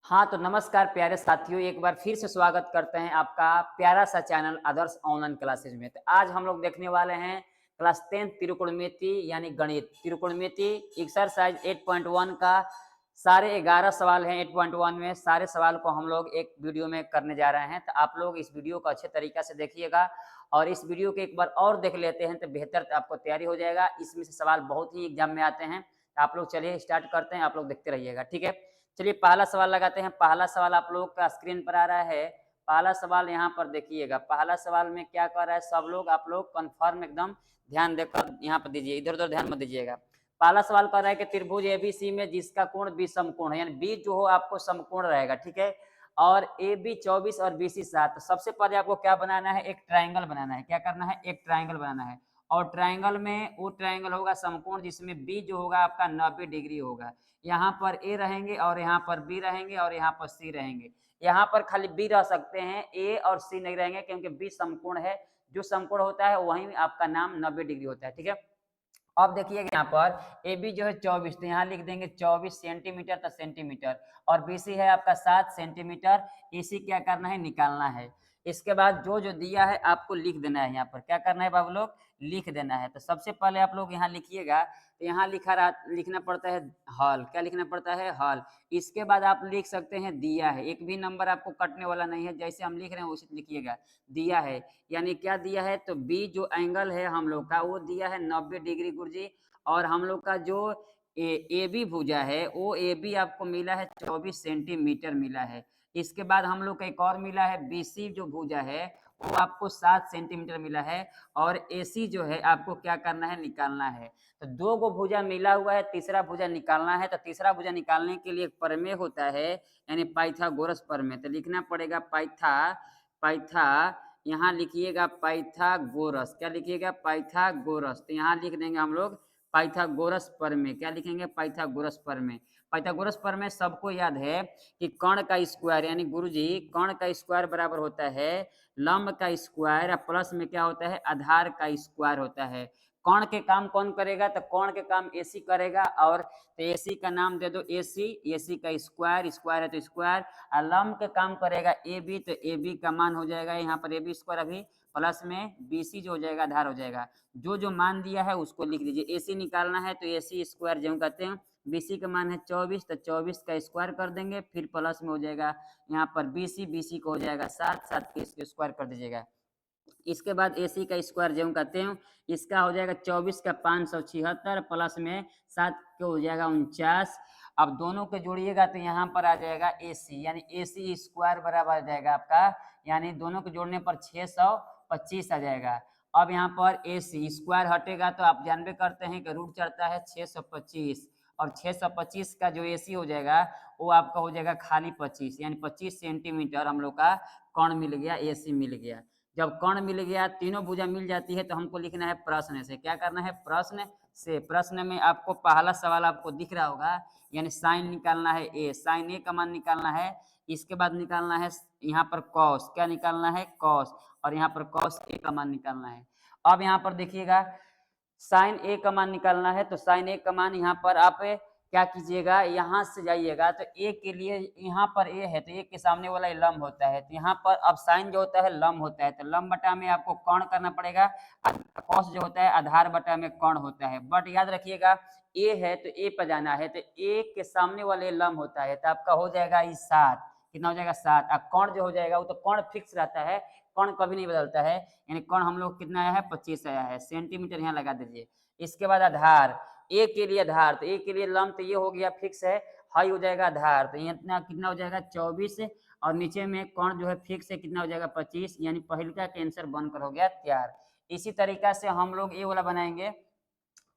हाँ, तो नमस्कार प्यारे साथियों, एक बार फिर से स्वागत करते हैं आपका प्यारा सा चैनल आदर्श ऑनलाइन क्लासेज में। तो आज हम लोग देखने वाले हैं क्लास 10 त्रिकोणमिति यानी गणित त्रिकोणमिति एक्सरसाइज 8.1 का सारे 11 सवाल हैं। 8.1 में सारे सवाल को हम लोग एक वीडियो में करने जा रहे हैं। तो आप लोग इस वीडियो को अच्छे तरीके से देखिएगा और इस वीडियो को एक बार और देख लेते हैं तो बेहतर आपको तैयारी हो जाएगा। इसमें से सवाल बहुत ही एग्जाम में आते हैं। तो आप लोग चलिए स्टार्ट करते हैं, आप लोग देखते रहिएगा, ठीक है। चलिए पहला सवाल लगाते हैं। पहला सवाल आप लोग का स्क्रीन पर आ रहा है। पहला सवाल यहाँ पर देखिएगा। पहला सवाल में क्या कर रहा है, सब लोग आप लोग कंफर्म एकदम ध्यान देकर यहाँ पर दीजिए, इधर उधर ध्यान मत दीजिएगा। पहला सवाल कर रहा है कि त्रिभुज एबीसी में जिसका कोण बी समकोण है, यानी बी जो हो आपको समकोण रहेगा, ठीक है। और ए बी 24 और बी सी 7। सबसे पहले आपको क्या बनाना है, एक ट्राइंगल बनाना है। क्या करना है, एक ट्राइंगल बनाना है। और ट्राइंगल में वो ट्राइंगल होगा समकोण जिसमें बी जो होगा आपका 90 डिग्री होगा। यहाँ पर ए रहेंगे और यहाँ पर बी रहेंगे और यहाँ पर सी रहेंगे। यहाँ पर खाली बी रह सकते हैं, ए और सी नहीं रहेंगे क्योंकि बी समकोण है। जो समकोण होता है वहीं आपका नाम 90 डिग्री होता है, ठीक है। अब देखिएगा यहाँ पर ए बी जो है 24, तो यहाँ लिख देंगे 24 सेंटीमीटर तो सेंटीमीटर, और बी सी है आपका 7 सेंटीमीटर। इसी क्या करना है, निकालना है। इसके बाद जो जो दिया है आपको लिख देना है। यहाँ पर क्या करना है बाबू लोग, लिख देना है। तो सबसे पहले आप लोग यहाँ लिखिएगा। तो यहाँ लिखना पड़ता है हॉल। क्या लिखना पड़ता है, हॉल। इसके बाद आप लिख सकते हैं दिया है। एक भी नंबर आपको कटने वाला नहीं है, जैसे हम लिख रहे हैं उसे लिखिएगा। दिया है यानी क्या दिया है, तो बी जो एंगल है हम लोग का वो दिया है 90 डिग्री गुरुजी। और हम लोग का जो ए बी भुजा है वो ए बी आपको मिला है 24 सेंटीमीटर मिला है। इसके बाद हम लोग का एक और मिला है बी सी जो भुजा है वो आपको 7 सेंटीमीटर मिला है। और ए सी जो है आपको क्या करना है, निकालना है। तो दो गो भुजा मिला हुआ है, तीसरा भुजा निकालना है। तो तीसरा भुजा निकालने के लिए एक प्रमेय होता है, यानी पाइथागोरस प्रमेय। तो लिखना पड़ेगा पाइथा यहाँ लिखिएगा पाइथागोरस। क्या लिखिएगा, पाइथागोरस। तो यहाँ लिख देंगे हम लोग पाइथागोरस प्रमेय। क्या लिखेंगे, पाइथागोरस प्रमेय। पाइथागोरस प्रमेय सबको याद है कि कर्ण का स्क्वायर, यानी गुरुजी कर्ण का स्क्वायर बराबर होता है लंब का स्क्वायर, प्लस में क्या होता है, आधार का स्क्वायर होता है। कर्ण के काम कौन करेगा, तो कर्ण के काम एसी करेगा। और तो एसी का नाम दे दो एसी, एसी का स्क्वायर, स्क्वायर है तो स्क्वायर। और लंब के काम करेगा ए बी, तो ए बी का मान हो जाएगा यहाँ पर ए बी स्क्वायर अभी, प्लस में बी सी जो हो जाएगा आधार हो जाएगा। जो जो मान दिया है उसको लिख दीजिए। एसी निकालना है तो एसी स्क्वायर जो कहते हैं, बीसी का मान है 24, तो 24 का स्क्वायर कर देंगे, फिर प्लस में हो जाएगा यहाँ पर बीसी, बीसी को हो जाएगा 7, 7 के स्क्वायर कर दीजिएगा। इसके बाद एसी का स्क्वायर जो कहते हैं, इसका हो जाएगा 24 का 576, प्लस में 7 के हो जाएगा 49। अब दोनों को जोड़िएगा तो यहाँ पर आ जाएगा एसी, यानी एसी स्क्वायर बराबर आ जाएगा आपका, यानी दोनों को जोड़ने पर 625 आ जाएगा। अब यहाँ पर एसी स्क्वायर हटेगा तो आप जानबे करते हैं कि रूट चढ़ता है 625, और 625 का जो एसी हो जाएगा वो आपका हो जाएगा खाली 25, यानी 25 सेंटीमीटर हम लोग का कर्ण मिल गया, एसी मिल गया। जब कर्ण मिल गया, तीनों भुजा मिल जाती है, तो हमको लिखना है प्रश्न से। क्या करना है, प्रश्न से। प्रश्न में आपको पहला सवाल आपको दिख रहा होगा, यानी साइन निकालना है ए, साइन ए का मान निकालना है। इसके बाद निकालना है यहाँ पर कॉस, क्या निकालना है, कॉस। और यहाँ पर कॉस ए का मान निकालना है। अब यहाँ पर देखिएगा साइन ए का मान निकालना है, तो साइन ए का मान यहाँ पर आप क्या कीजिएगा, यहाँ से जाइएगा तो ए के लिए यहाँ पर ए है तो ए के सामने वाला लंब होता है, तो यहाँ पर अब साइन जो होता है लंब होता है, तो लंब बटा में आपको कर्ण करना पड़ेगा। कॉस जो होता है आधार बटा में कर्ण होता है। बट याद रखिएगा ए है तो ए पर जाना है, तो ए के सामने वाले लंब होता है, तो आपका हो जाएगा ये 7। कितना हो जाएगा, 7। अब कर्ण जो हो जाएगा वो तो कर्ण फिक्स रहता है, कर्ण कभी नहीं बदलता है। यानी कर्ण हम लोग कितना आया है, 25 आया है सेंटीमीटर, यहाँ लगा दीजिए। इसके बाद आधार, ए के लिए आधार, तो ए के लिए लंब तो ये हो गया फिक्स है, हाई हो जाएगा आधार, तो इतना कितना हो जाएगा 24, और नीचे में कर्ण जो है फिक्स है, कितना हो जाएगा 25, यानी पहला का आंसर बनकर हो गया तैयार। इसी तरीका से हम लोग ये वाला बनाएंगे,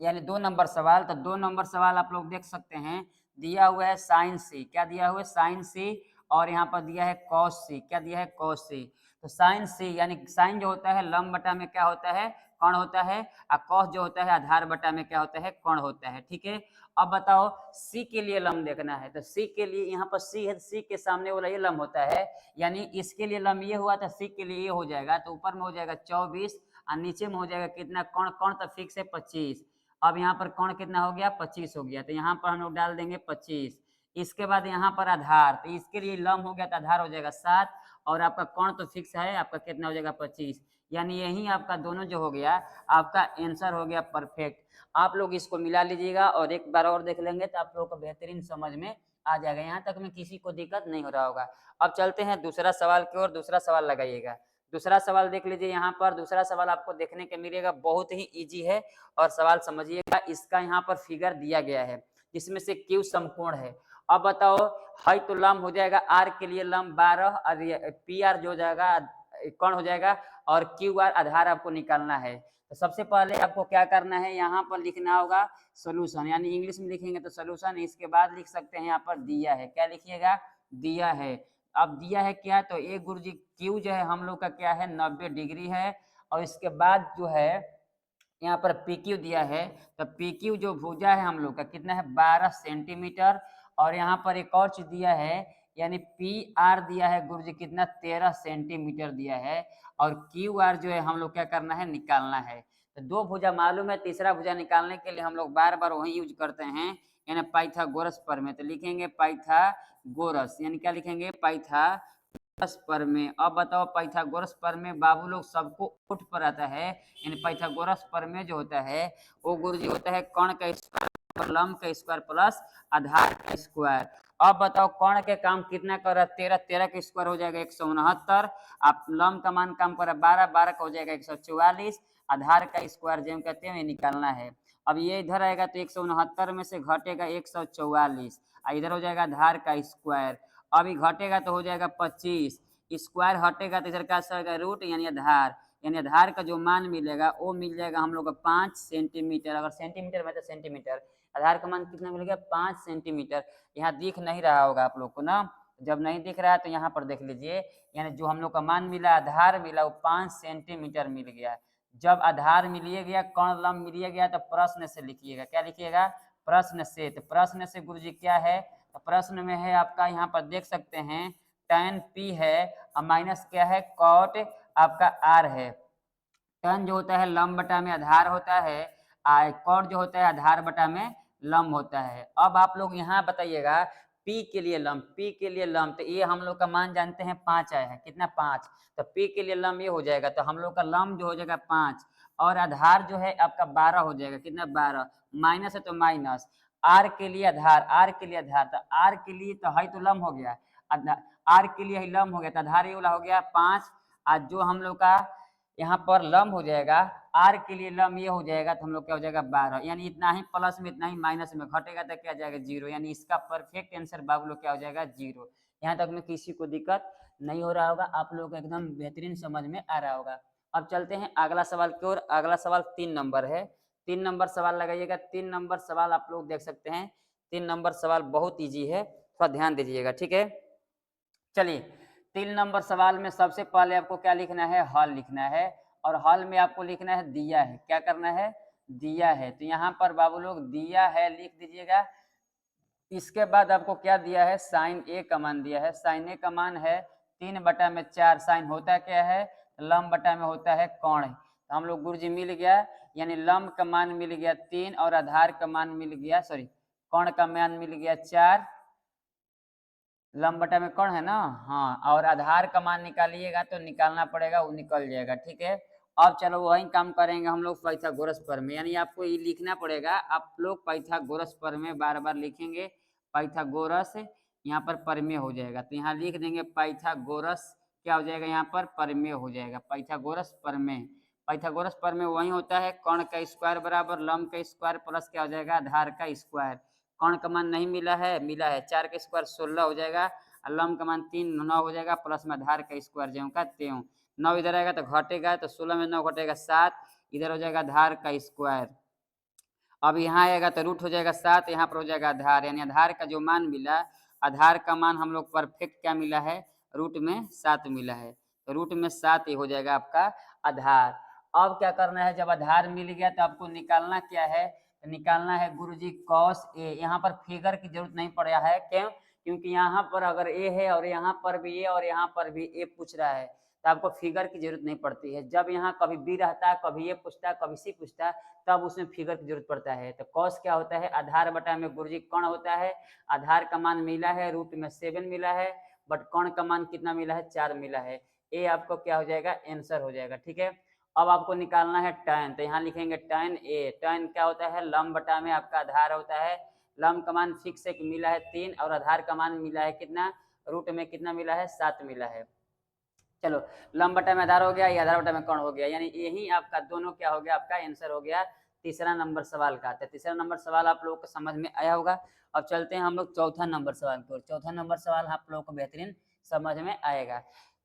यानी 2 नंबर सवाल। तो 2 नंबर सवाल आप लोग देख सकते हैं, दिया हुआ है साइन सी। क्या दिया हुआ है, साइन सी। और यहाँ पर दिया है कॉस सी। क्या दिया है, कॉस सी। तो साइन सी यानी साइन जो होता है लंब बटा में क्या होता है, कर्ण होता है। और कॉस जो होता है आधार बटा में क्या होता है, कर्ण होता है, ठीक है। अब बताओ सी के लिए लंब देखना है, तो सी के लिए यहाँ पर सी है, सी के सामने वाला ये लंब होता है, यानी इसके लिए लंब ये हुआ तो सी के लिए ये हो जाएगा, तो ऊपर में हो जाएगा 24 और नीचे में हो जाएगा कितना, कर्ण, कर्ण तो फिक्स है 25। अब यहाँ पर कर्ण कितना हो गया, 25 हो गया, तो यहाँ पर हम लोग डाल देंगे 25। इसके बाद यहाँ पर आधार, तो इसके लिए लंब हो गया तो आधार हो जाएगा 7, और आपका कोण तो फिक्स है, आपका कितना हो जाएगा 25, यानी यही आपका दोनों जो हो गया आपका आंसर हो गया परफेक्ट। आप लोग इसको मिला लीजिएगा और एक बार और देख लेंगे तो आप लोगों को बेहतरीन समझ में आ जाएगा। यहाँ तक में किसी को दिक्कत नहीं हो रहा होगा। अब चलते हैं दूसरा सवाल की ओर, दूसरा सवाल लगाइएगा। दूसरा सवाल देख लीजिए, यहाँ पर दूसरा सवाल आपको देखने के मिलेगा, बहुत ही इजी है और सवाल समझिएगा। इसका यहाँ पर फिगर दिया गया है जिसमें से क्यू समकोण है। अब बताओ, हाई तो लंब हो जाएगा, आर के लिए लंब 12 और पी आर जो हो जाएगा कोण हो जाएगा, और क्यू आर आधार आपको निकालना है। तो सबसे पहले आपको क्या करना है, यहाँ पर लिखना होगा सोल्यूशन, यानी इंग्लिश में लिखेंगे तो सोल्यूशन। इसके बाद लिख सकते हैं यहाँ पर दिया है, क्या लिखिएगा, दिया है। अब दिया है क्या, तो ए गुरुजी क्यू जो है हम लोग का क्या है 90 डिग्री है, और इसके बाद जो है यहाँ पर पी क्यू दिया है, तो पी क्यू जो भुजा है हम लोग का कितना है 12 सेंटीमीटर, और यहाँ पर एक और चीज दिया है, यानी पी आर दिया है गुरुजी कितना 13 सेंटीमीटर दिया है, और क्यू आर जो है हम लोग क्या करना है निकालना है। तो दो भुजा मालूम है, तीसरा भुजा निकालने के लिए हम लोग बार बार वही यूज करते हैं, यानी पाइथागोरस प्रमेय। तो लिखेंगे पाइथागोरस, यानी क्या लिखेंगे पाइथागोरस प्रमेय। अब बताओ पाइथागोरस प्रमेय बाबू लोग सबको उठ पर आता है, यानी पाइथागोरस प्रमेय जो होता है वो गुरुजी होता है कोण का स्क्वायर लंब का स्क्वायर प्लस आधार का स्क्वायर। अब बताओ कोण के काम कितना कर रहा है 13, 13 का स्क्वायर हो जाएगा 169, आप लंब का मान काम कर रहा है 12, 12 का हो जाएगा 144, आधार का स्क्वायर जो कहते हैं ये निकालना है। अब ये इधर आएगा तो 169 में से घटेगा 144, इधर हो जाएगा आधार का स्क्वायर। अभी घटेगा तो हो जाएगा 25, स्क्वायर हटेगा तो इधर का आएगा रूट, यानी आधार, यानी आधार का जो मान मिलेगा वो मिल जाएगा हम लोग को 5 सेंटीमीटर। अगर सेंटीमीटर में तो सेंटीमीटर, आधार का मान कितना मिलेगा 5 सेंटीमीटर। यहाँ दिख नहीं रहा होगा आप लोग को ना, जब नहीं दिख रहा है तो यहाँ पर देख लीजिए, यानी जो हम लोग का मान मिला आधार मिला वो 5 सेंटीमीटर मिल गया। जब आधार मिलिए गया कोण लंब मिलिए गया तो प्रश्न से लिखिएगा, क्या लिखिएगा प्रश्न से। तो प्रश्न से गुरुजी क्या है, तो प्रश्न में है आपका यहाँ पर देख सकते हैं tan p है और माइनस क्या है cot आपका r है। tan जो होता है लंब बटा में आधार होता है, cot जो होता है आधार बटा में लंब होता है। अब आप लोग यहाँ बताइएगा P के लिए लंब, P के लिए लंब, तो ये हम लोग का मान जानते हैं 5 आया है, कितना 5, तो P के लिए लंब ये हो जाएगा, तो हम लोग का लंब जो हो जाएगा 5, और आधार जो है आपका 12 हो जाएगा, कितना 12, माइनस है तो माइनस, R के लिए आधार, R के लिए आधार, तो R के लिए तो है तो लंब हो गया, R के लिए लंब हो गया, तो आधार ये वाला हो गया 5, आज जो हम लोग का यहाँ पर लंब हो जाएगा आर के लिए लंब ये हो जाएगा, तो हम लोग क्या हो जाएगा 12, यानी इतना ही प्लस में इतना ही माइनस में घटेगा तो क्या जाएगा 0, यानी इसका परफेक्ट आंसर बाबू लोग क्या हो जाएगा 0। यहाँ तक में किसी को दिक्कत नहीं हो रहा होगा, आप लोग को एकदम बेहतरीन समझ में आ रहा होगा। अब चलते हैं अगला सवाल की ओर। अगला सवाल 3 नंबर है, 3 नंबर सवाल लगाइएगा। 3 नंबर सवाल आप लोग देख सकते हैं, 3 नंबर सवाल बहुत ईजी है, थोड़ा ध्यान दीजिएगा, ठीक है। चलिए 3 नंबर सवाल में सबसे पहले आपको क्या लिखना है, हल लिखना है, और हल में आपको लिखना है दिया है, क्या करना है दिया है, तो यहाँ पर बाबू लोग दिया है लिख दीजिएगा। इसके बाद आपको क्या दिया है साइन ए का मान दिया है, साइन ए का मान है 3/4, साइन होता क्या है लंब बटा में होता है कोण, तो हम लोग गुरुजी मिल गया, यानी लंब का मान मिल गया 3 और आधार का मान मिल गया, सॉरी कोण का मान मिल गया 4, लंब बटा में कोण है ना, हाँ, और आधार का मान निकालिएगा तो निकालना पड़ेगा, वो निकल जाएगा, ठीक है। अब चलो वही काम करेंगे हम लोग पाइथागोरस प्रमेय, यानी आपको ये लिखना पड़ेगा, आप लोग पाइथागोरस प्रमेय बार बार लिखेंगे, पाइथागोरस यहाँ पर प्रमेय हो जाएगा, तो यहाँ लिख देंगे पाइथागोरस क्या हो जाएगा यहाँ पर प्रमेय हो जाएगा, पाइथागोरस प्रमेय। पाइथागोरस प्रमेय वही होता है कोण का स्क्वायर बराबर लंब का स्क्वायर प्लस क्या हो जाएगा आधार का स्क्वायर। कोण का मान नहीं मिला है, मिला है 4 का स्क्वायर 16 हो जाएगा, लंब का मान 3 9 हो जाएगा, प्लस में आधार का स्क्वायर ज्यों का त्यों, 9 इधर आएगा तो घटेगा, तो 16 में 9 घटेगा 7, इधर हो जाएगा आधार का स्क्वायर। अब यहाँ आएगा तो रूट हो जाएगा 7, यहाँ पर हो जाएगा आधार, यानी आधार का जो मान मिला, आधार का मान हम लोग परफेक्ट क्या मिला है रूट में 7 मिला है, तो रूट में 7 ही हो जाएगा आपका आधार। अब क्या करना है, जब आधार मिल गया तो आपको निकालना क्या है, निकालना है गुरुजी cos a, यहाँ पर फिगर की जरूरत नहीं पड़ा है, क्यों, क्योंकि यहाँ पर अगर a है और यहाँ पर भी a और यहाँ पर भी a पूछ रहा है, तो आपको फिगर की जरूरत नहीं पड़ती है। जब यहाँ कभी बी रहता है, कभी ए पूछता है, कभी सी पूछता है, तब उसमें फिगर की जरूरत पड़ता है। तो कॉस क्या होता है, आधार बटा में गुरुजी कर्ण होता है। आधार का मान मिला है, रूट में 7 मिला है, बट कर्ण का मान कितना मिला है, 4 मिला है। ए आपको क्या हो जाएगा, आंसर हो जाएगा। ठीक है, अब आपको निकालना है tan, तो यहाँ लिखेंगे tan a। tan क्या होता है, लंब बटा में आपका आधार होता है। लंब का मान फिक्स एक मिला है 3, और आधार का मान मिला है कितना, रूट में कितना मिला है, 7 मिला है। चलो, लंब बटा में आधार हो गया, ये आधार बटा में कर्ण हो गया, यानी यही आपका दोनों क्या हो गया, आपका आंसर हो गया तीसरा नंबर सवाल का। तो तीसरा नंबर सवाल आप लोगों को समझ में आया होगा। अब चलते हैं हम लोग चौथा नंबर सवाल की ओर। चौथा नंबर सवाल आप लोगों को बेहतरीन समझ में आएगा।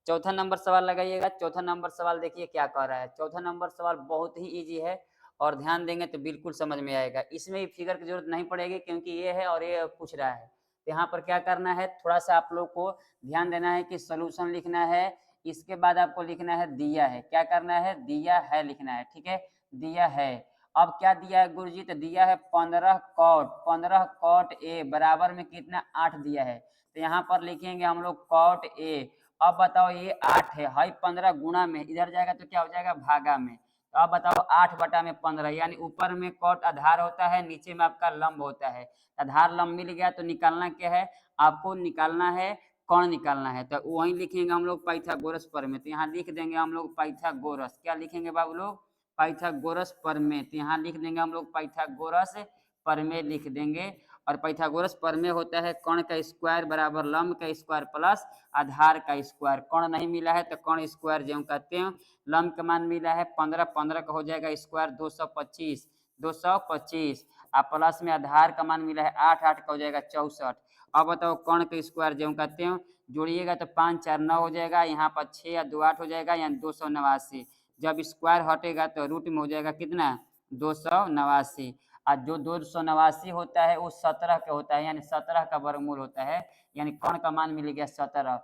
चौथा नंबर सवाल लगाइएगा। चौथा नंबर सवाल देखिए क्या कह रहा है। चौथा नंबर सवाल बहुत ही ईजी है, और ध्यान देंगे तो बिल्कुल समझ में आएगा। इसमें फिगर की जरूरत नहीं पड़ेगी, क्योंकि ये है और ये पूछ रहा है। तो यहाँ पर क्या करना है, थोड़ा सा आप लोग को ध्यान देना है कि सोल्यूशन लिखना है, इसके बाद आपको लिखना है दिया है। क्या करना है, दिया है लिखना है। ठीक है, दिया है। अब क्या दिया है गुरुजी, तो दिया है 15 कॉट, 15 कॉट ए बराबर में कितना, 8 दिया है। तो यहाँ पर लिखेंगे हम लोग कॉट ए। अब बताओ ये 8 है, हाई 15 गुणा में इधर जाएगा तो क्या हो जाएगा, भागा में। तो अब बताओ 8 बटा में 15, यानी ऊपर में कॉट आधार होता है, नीचे में आपका लंब होता है। आधार लंब मिल गया, तो निकालना क्या है, आपको निकालना है कौन निकालना है। तो वहीं लिखेंगे हम लोग पाइथागोरस प्रमेय। तो यहाँ लिख देंगे हम लोग पाइथागोरस। क्या लिखेंगे बाबू लोग, पाइथागोरस प्रमेय। तो यहाँ लिख देंगे हम लोग पाइथागोरस प्रमेय लिख देंगे। और पाइथागोरस प्रमेय होता है कर्ण का स्क्वायर बराबर लंब का स्क्वायर प्लस आधार का स्क्वायर। कर्ण नहीं मिला है तो कर्ण स्क्वायर जो कहते हैं। लंब का मान मिला है 15, 15 का हो जाएगा स्क्वायर 225, 225। और प्लस में आधार का मान मिला है 8, 8 का हो जाएगा 64। अब बताओ कर्ण का स्क्वायर जो कहते हैं, जोड़िएगा तो 5 4 9 हो जाएगा, यहाँ पर 6 या 2 8 हो जाएगा, यानी 289। जब स्क्वायर हटेगा तो रूट में हो जाएगा कितना, 289। और जो 289 होता है वो 17 का होता है, यानी 17 का वर्गमूल होता है, यानी कर्ण का मान मिल गया 17।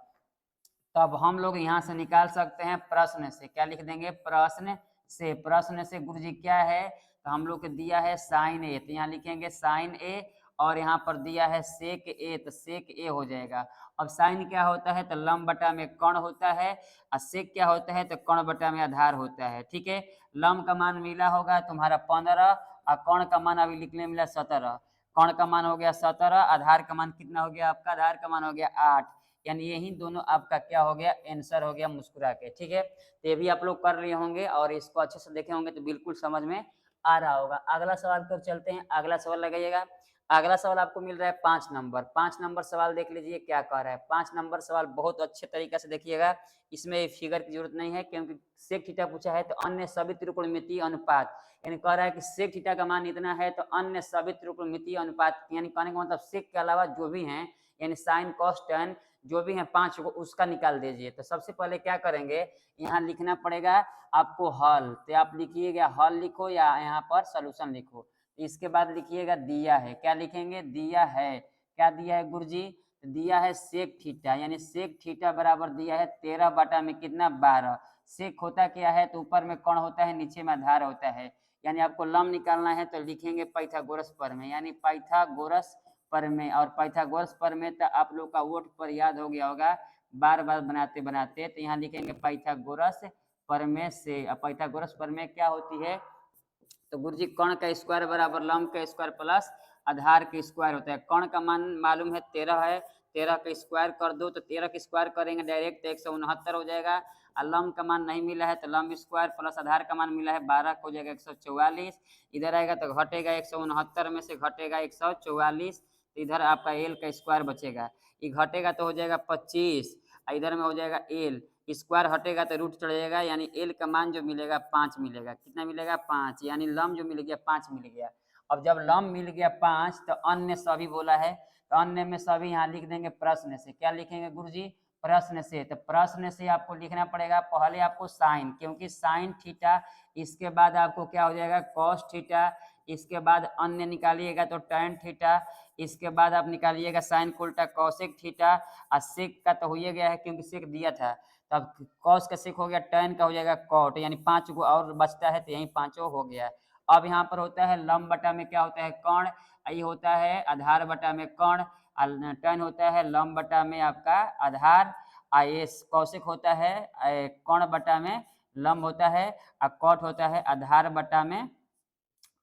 तो अब हम लोग यहाँ से निकाल सकते हैं प्रश्न से। क्या लिख देंगे, प्रश्न से। प्रश्न से गुरुजी क्या है, तो हम लोग को दिया है साइन ए, तो यहाँ लिखेंगे साइन ए। और यहाँ पर दिया है सेक ए, तो सेक ए हो जाएगा। अब साइन क्या होता है, तो लंब बटा में कर्ण होता है, और सेक क्या होता है, तो कर्ण बटा में आधार होता है। ठीक है, लंब का मान मिला होगा तुम्हारा 15, और कर्ण का मान अभी लिखने मिला 17। कर्ण का मान हो गया 17, आधार का मान कितना हो गया आपका, आधार का मान हो गया 8, यानी यही दोनों आपका क्या हो गया, आंसर हो गया मुस्कुरा के। ठीक है, तो ये भी आप लोग कर रहे होंगे और इसको अच्छे से देखे होंगे तो बिल्कुल समझ में आ रहा होगा। अगला सवाल पर चलते हैं। अगला सवाल लगाइएगा। अगला सवाल आपको मिल रहा है 5 नंबर। 5 नंबर सवाल देख लीजिए क्या कह रहा है। 5 नंबर सवाल बहुत अच्छे तरीके से देखिएगा, इसमें फिगर की जरूरत नहीं है, क्योंकि सेक थीटा पूछा है तो अन्य सभी त्रिकोणमितीय अनुपात, यानी कह रहा है कि सेक थीटा का मान इतना है तो अन्य सभी त्रिकोणमितीय अनुपात, यानी कहने का मतलब सेक के अलावा जो भी हैं, यानी साइन कॉस टेन जो भी है 5 को, उसका निकाल दीजिए। तो सबसे पहले क्या करेंगे, यहाँ लिखना पड़ेगा आपको हल। तो आप लिखिएगा हल लिखो या यहाँ पर सोल्यूशन लिखो। इसके बाद लिखिएगा दिया है। क्या लिखेंगे, दिया है। क्या दिया है गुरुजी, दिया है सेक थीटा, यानी सेक थीटा बराबर दिया है 13 बटा में कितना, 12। सेक होता क्या है, तो ऊपर में कर्ण होता है, नीचे में आधार होता है। यानी आपको लंब निकालना है तो लिखेंगे पाइथागोरस प्रमेय, यानी पाइथागोरस प्रमेय। और पाइथागोरस प्रमेय तो आप लोग का वोट पर याद हो गया होगा बार बार बनाते बनाते। तो यहाँ लिखेंगे पाइथागोरस प्रमेय से। अब पाइथागोरस प्रमेय क्या होती है, तो गुरुजी कर्ण का स्क्वायर बराबर लंब का स्क्वायर प्लस आधार का स्क्वायर होता है। कर्ण का मान मालूम है 13 है, 13 का स्क्वायर कर दो तो 13 का स्क्वायर करेंगे डायरेक्ट तो 169 हो जाएगा। और लंब का मान नहीं मिला है तो लंब स्क्वायर प्लस आधार का मान मिला है 12 हो जाएगा 144। इधर आएगा तो घटेगा 169 में से घटेगा 144, तो इधर आपका एल का स्क्वायर बचेगा। ये घटेगा तो हो जाएगा 25, इधर में हो जाएगा एल, स्क्वायर हटेगा तो रूट चढ़ जाएगा, यानी एल का मान जो मिलेगा 5 मिलेगा। कितना मिलेगा, 5, यानी लंब जो मिल गया 5 मिल गया। अब जब लंब मिल गया 5 तो अन्य सभी बोला है, तो अन्य में सभी यहाँ लिख देंगे प्रश्न से। क्या लिखेंगे गुरुजी, प्रश्न से। तो प्रश्न से आपको लिखना पड़ेगा पहले आपको साइन, क्योंकि साइन थीटा, इसके बाद आपको क्या हो जाएगा कॉस थीटा, इसके बाद अन्य निकालिएगा तो टैन थीटा, इसके बाद आप निकालिएगा साइन को उल्टा कॉसेक थीटा। और सेक का तो हो ही गया है क्योंकि सेक दिया था, तब कॉस का सेक हो गया, टैन का हो जाएगा कॉट, यानी 5 को और बचता है तो यही 5 हो गया। अब यहाँ पर होता है लंब बटा में क्या होता है, कर्ण, ये होता है आधार बटा में कर्ण, टैन होता है लंब बटा में आपका आधार, आयेस कौशिक होता है कोण बटा में लंब होता है, और कौट होता है आधार बटा में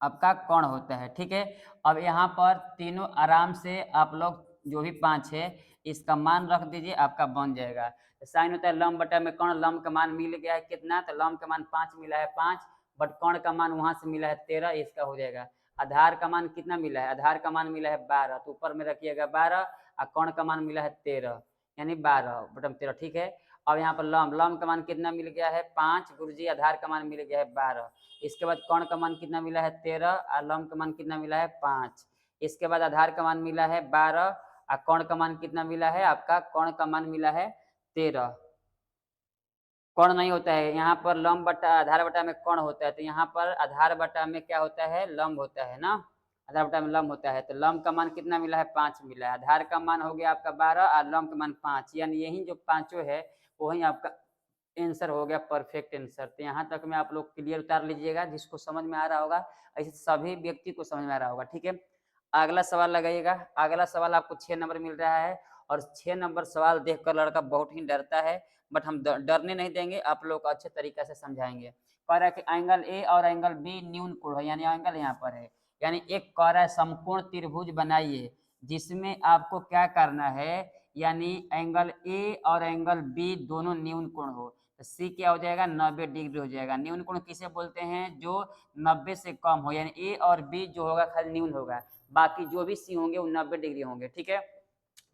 आपका कोण होता है। ठीक है, अब यहाँ पर तीनों आराम से आप लोग जो भी 5 है इसका मान रख दीजिए, आपका बन जाएगा। साइन होता है लंब बटा में कोण, लंब का मान मिल गया है कितना, तो लंब का मान 5 मिला है 5, बट कोण का मान वहां से मिला है 13, इसका हो जाएगा। आधार का मान कितना मिला है, आधार का मान मिला है 12, तो ऊपर में रखिएगा 12, और कोण का मान मिला है 13, यानी 12 बटा 13। ठीक है, अब यहाँ पर लंब, लंब का मान कितना मिल गया है 5 गुरुजी, आधार का मान मिल गया है 12। इसके बाद कोण का मान कितना मिला है 13, और लंब का मान कितना मिला है 5। इसके बाद आधार का मान मिला है 12, और कोण का मान कितना मिला है, आपका कोण का मान मिला है 13। कोण नहीं होता है यहाँ पर, लंब बटा आधार बटा में कोण होता है, तो यहाँ पर आधार बटा में क्या होता है, लंब होता है ना, आधार बटा में लंब होता है। तो लंब का मान कितना मिला है 5 मिला है, आधार का मान हो गया आपका 12, और लंब का मान 5, यानी यही जो पांचों है वही आपका आंसर हो गया, परफेक्ट आंसर। तो यहाँ तक में आप लोग क्लियर उतार लीजिएगा, जिसको समझ में आ रहा होगा, ऐसे सभी व्यक्ति को समझ में आ रहा होगा। ठीक है, अगला सवाल लगाइएगा। अगला सवाल आपको 6 नंबर मिल रहा है, और 6 नंबर सवाल देखकर लड़का बहुत ही डरता है, बट हम डरने नहीं देंगे, आप लोग को अच्छे तरीके से समझाएंगे। कह रहा है कि एंगल ए और एंगल बी न्यून कोण है, यानी एंगल यहाँ पर है, यानी एक कह रहा है समकोण त्रिभुज बनाइए, जिसमें आपको क्या करना है, यानी एंगल ए और एंगल बी दोनों न्यून कोण हो। तो सी क्या हो जाएगा, 90 डिग्री हो जाएगा। न्यून कोण किसे बोलते हैं, जो 90 से कम हो, यानी ए और बी जो होगा खाली न्यून होगा, बाकी जो भी सी होंगे वो 90 डिग्री होंगे। ठीक है,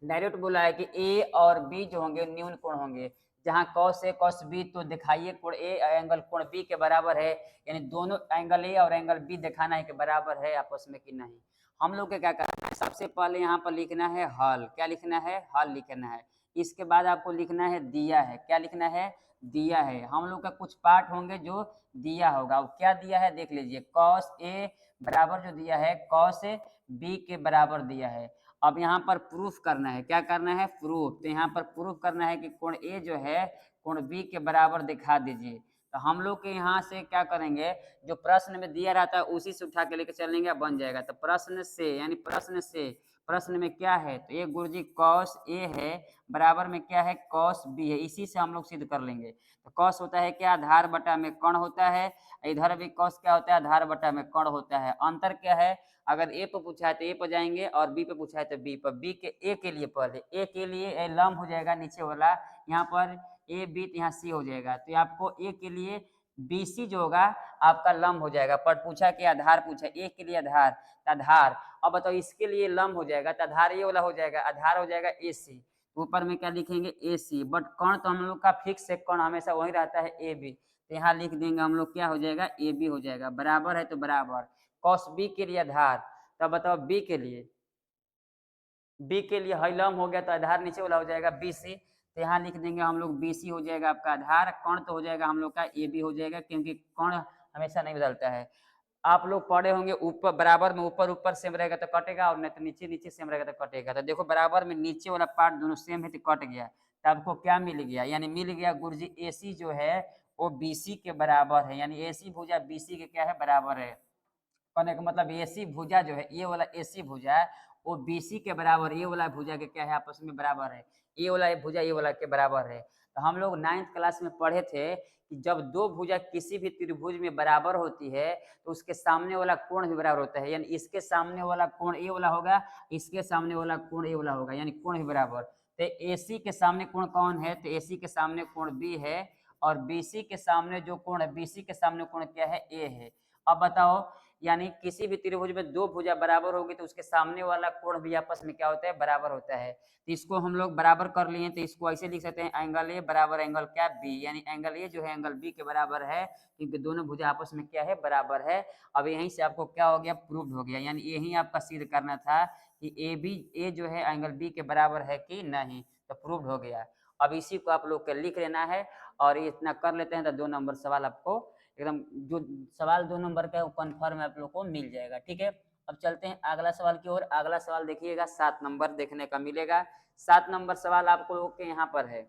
डायरेक्ट बोला है कि ए और बी जो होंगे न्यून कोण होंगे। जहां कॉस ए कॉस बी, तो दिखाइए कोण ए एंगल कोण बी के बराबर है, यानी दोनों एंगल ए और एंगल बी दिखाना है कि बराबर है आपस में कि नहीं। हम लोग को क्या करना है, सबसे पहले यहाँ पर लिखना है हल, क्या लिखना है, हल लिखना है। इसके बाद आपको लिखना है दिया है, क्या लिखना है, दिया है। हम लोग का कुछ पार्ट होंगे जो दिया होगा, अब क्या दिया है देख लीजिए, कॉस ए बराबर जो दिया है कॉस बी के बराबर दिया है। अब यहाँ पर प्रूफ करना है, क्या करना है, प्रूफ। तो यहाँ पर प्रूफ करना है कि कोण ए जो है कोण बी के बराबर दिखा दीजिए। तो हम लोग के यहाँ से क्या करेंगे, जो प्रश्न में दिया रहता है उसी से उठा के लेके चलेंगे, बन जाएगा। तो प्रश्न से, यानी प्रश्न से, प्रश्न में क्या है, तो ये गुरुजी कॉस ए है बराबर में क्या है, कॉस बी है, इसी से हम लोग सिद्ध कर लेंगे। तो कॉस होता है क्या, आधार बटा में कोण होता है, इधर भी कॉस क्या होता है, आधार बटा में कोण होता है। अंतर क्या है, अगर ए पे पूछा है तो ए पे जाएंगे, और बी पे पूछा है तो बी पर। बी के ए के लिए पहले, ए के लिए लंब हो जाएगा नीचे वाला, यहाँ पर ए बी, तो यहाँ सी हो जाएगा। तो आपको ए के लिए बी सी जो होगा आपका लंब हो जाएगा, पर पूछा कि आधार पूछा, ए के लिए आधार, आधार। अब बताओ इसके लिए लंब हो जाएगा, तो आधार ये वाला हो जाएगा, आधार हो जाएगा ए सी, ऊपर में क्या लिखेंगे ए सी, बट कोण तो हम लोग का फिक्स है, कोण हमेशा वही रहता है ए बी, तो यहाँ लिख देंगे हम लोग, क्या हो जाएगा, ए बी हो जाएगा, बराबर है तो बराबर। कॉस बी के लिए आधार, तब बताओ बी के लिए, बी के लिए हलम हो गया तो आधार नीचे वाला हो जाएगा बी सी, तो यहाँ लिख देंगे हम लोग बी सी हो जाएगा आपका आधार। कोण तो हो जाएगा हम लोग का ए बी हो जाएगा, क्योंकि कोण हमेशा नहीं बदलता है। आप लोग पढ़े होंगे ऊपर बराबर में ऊपर ऊपर सेम रहेगा तो कटेगा, और नहीं तो नीचे नीचे सेम रहेगा तो कटेगा। तो देखो बराबर में नीचे वाला पार्ट दोनों सेम है तो कट गया, तो आपको क्या मिल गया, यानी मिल गया गुरुजी ए सी जो है वो बी सी के बराबर है, यानी ए सी भुजा बी सी के क्या है, बराबर है। कहने का मतलब एसी भुजा जो है, ये वाला एसी भुजा है वो बीसी के बराबर, ये वाला भुजा के क्या है, आपस में बराबर है। ये वाला भुजा ये वाला के बराबर है। तो हम लोग 9th क्लास में पढ़े थे कि जब दो भुजा किसी भी त्रिभुज में बराबर होती है तो उसके सामने वाला कोण भी बराबर होता है, यानी इसके सामने वाला कोण ए वाला होगा, इसके सामने वाला कोण ए वाला होगा, यानी कोण भी बराबर। तो एसी के सामने कोण कौन है, तो एसी के सामने कोण बी है, और बीसी के सामने जो कोण है, बीसी के सामने कोण क्या है, ए है। अब बताओ, यानी किसी भी त्रिभुज में दो भुजा बराबर होगी तो उसके सामने वाला कोण भी आपस में क्या होता है, बराबर होता है। तो इसको हम लोग बराबर कर लिए, तो इसको ऐसे लिख सकते हैं, एंगल ए बराबर एंगल क्या, बी, यानी एंगल ए जो है एंगल बी के बराबर है, क्योंकि दोनों भुजा आपस में क्या है, बराबर है। अब यहीं से आपको क्या हो गया, प्रूव्ड हो गया, यानी यही आपका सिद्ध करना था कि ए बी, ए जो है एंगल बी के बराबर है कि नहीं, तो प्रूव्ड हो गया। अब इसी को आप लोग को लिख लेना है, और इतना कर लेते हैं तो 2 नंबर सवाल आपको एकदम, जो सवाल 2 नंबर का है वो कन्फर्म आप लोग को मिल जाएगा। ठीक है, अब चलते हैं अगला सवाल की ओर। अगला सवाल देखिएगा 7 नंबर देखने का मिलेगा। 7 नंबर सवाल आपको लोग के यहाँ पर है।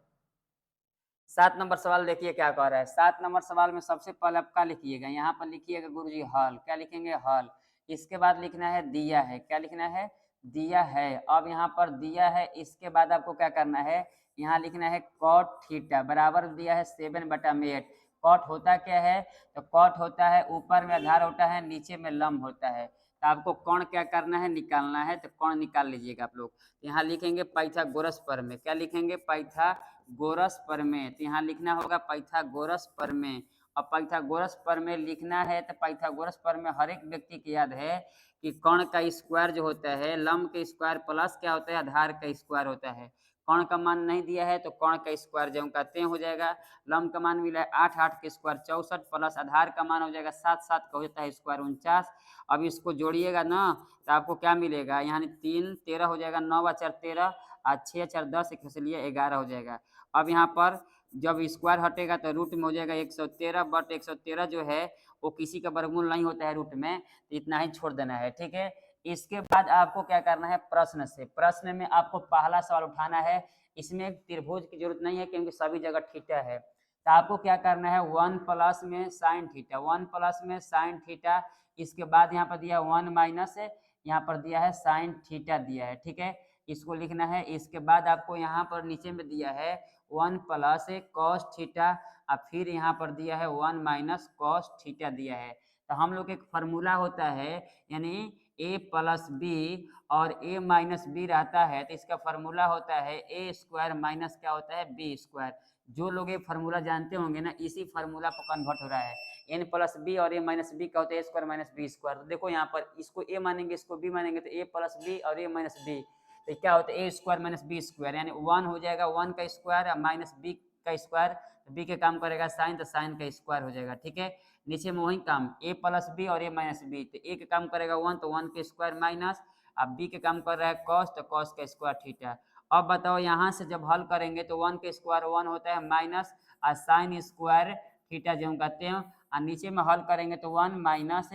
7 नंबर सवाल देखिए क्या कह रहा है। 7 नंबर सवाल में सबसे पहले आप क्या लिखिएगा, यहाँ पर लिखिएगा गुरुजी हल, क्या लिखेंगे, हल। इसके बाद लिखना है दिया है, क्या लिखना है, दिया है। अब यहाँ पर दिया है, इसके बाद आपको क्या करना है, यहाँ लिखना है कॉट थीटा बराबर दिया है 7/8। कॉट होता क्या है, तो कॉट होता है ऊपर में आधार होता है, नीचे में लंब होता है। तो आपको कोण क्या करना है, निकालना है, तो कोण निकाल लीजिएगा आप लोग। यहाँ लिखेंगे पाइथागोरस प्रमेय, क्या लिखेंगे, पाइथागोरस प्रमेय। तो यहाँ लिखना होगा पाइथागोरस प्रमेय। और पाइथागोरस प्रमेय लिखना है तो पाइथागोरस प्रमेय हर एक व्यक्ति की याद है कि कोण का स्क्वायर जो होता है लंब के स्क्वायर प्लस क्या होता है, आधार का स्क्वायर होता है। कोण का मान नहीं दिया है तो कोण का स्क्वायर जो कहते हैं हो जाएगा। लंब का मान मिला है 8, 8 के स्क्वायर 64 प्लस आधार का मान हो जाएगा 7, 7 का होता है स्क्वायर 49। अब इसको जोड़िएगा ना तो आपको क्या मिलेगा, यहाँ 3 13 हो जाएगा, 9 × 4 13 और 6 × 4 10 इसलिए 11 हो जाएगा। अब यहाँ पर जब स्क्वायर हटेगा तो रूट में हो जाएगा 113 बट 113 जो है वो किसी का वर्गमूल नहीं होता है रूट में, तो इतना ही छोड़ देना है, ठीक है। इसके बाद आपको क्या करना है, प्रश्न से, प्रश्न में आपको पहला सवाल उठाना है। इसमें त्रिभुज की जरूरत नहीं है क्योंकि सभी जगह थीटा है। तो आपको क्या करना है, 1 प्लस में साइन थीटा, 1 प्लस में साइन थीटा। इसके बाद यहाँ पर दिया 1 माइनस है, यहाँ पर दिया है साइन थीटा दिया है, ठीक है, इसको लिखना है। इसके बाद आपको यहाँ पर नीचे में दिया है 1 प्लस कॉस थीटा और फिर यहाँ पर दिया है 1 माइनस कॉस थीटा दिया है। तो हम लोग एक फार्मूला होता है, यानी a प्लस बी और a माइनस बी रहता है, तो इसका फार्मूला होता है ए स्क्वायर माइनस क्या होता है, बी स्क्वायर। जो लोग ये फार्मूला जानते होंगे ना, इसी फार्मूला पर कन्वर्ट हो रहा है। n प्लस बी और a माइनस बी का होता है ए स्क्वायर माइनस बी स्क्वायर। तो देखो यहाँ पर इसको a मानेंगे, इसको b मानेंगे, तो a प्लस बी और a माइनस बी, तो क्या होता है ए स्क्वायर माइनस बी स्क्वायर, यानी 1 हो जाएगा 1 का स्क्वायर माइनस बी का स्क्वायर, तो बी के काम करेगा साइन, तो साइन का स्क्वायर हो जाएगा, ठीक है। नीचे में वही काम ए प्लस बी और ए माइनस बी, तो ए के काम करेगा 1, तो 1 के स्क्वायर माइनस, अब बी के काम कर रहा है कॉस, तो कॉस का स्क्वायर थीटा। अब बताओ यहाँ से जब हल करेंगे तो 1 के स्क्वायर 1 होता है माइनस और साइन स्क्वायर थीटा जो कहते हैं, और नीचे में हल करेंगे तो 1 माइनस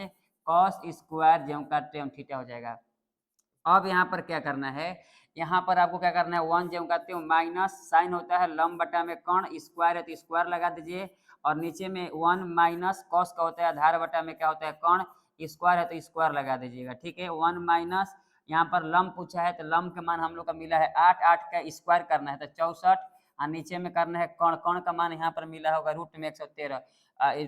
कॉस स्क्वायर जो कहते हैं थीटा हो जाएगा। अब यहाँ पर क्या करना है, यहाँ पर आपको क्या करना है, 1 जो कहते हो माइनस साइन होता है लंब बटा में कोण, स्क्वायर है तो स्क्वायर लगा दीजिए, और नीचे में 1 माइनस कॉस का होता है आधार बटा में क्या होता है कोण, स्क्वायर है तो स्क्वायर लगा दीजिएगा, ठीक है। 1 माइनस यहाँ पर लंब पूछा है तो लंब के मान हम लोग का मिला है 8, 8 का स्क्वायर करना है तो 64, और नीचे में करना है कोण, कोण का मान यहाँ पर मिला होगा रूट में 113,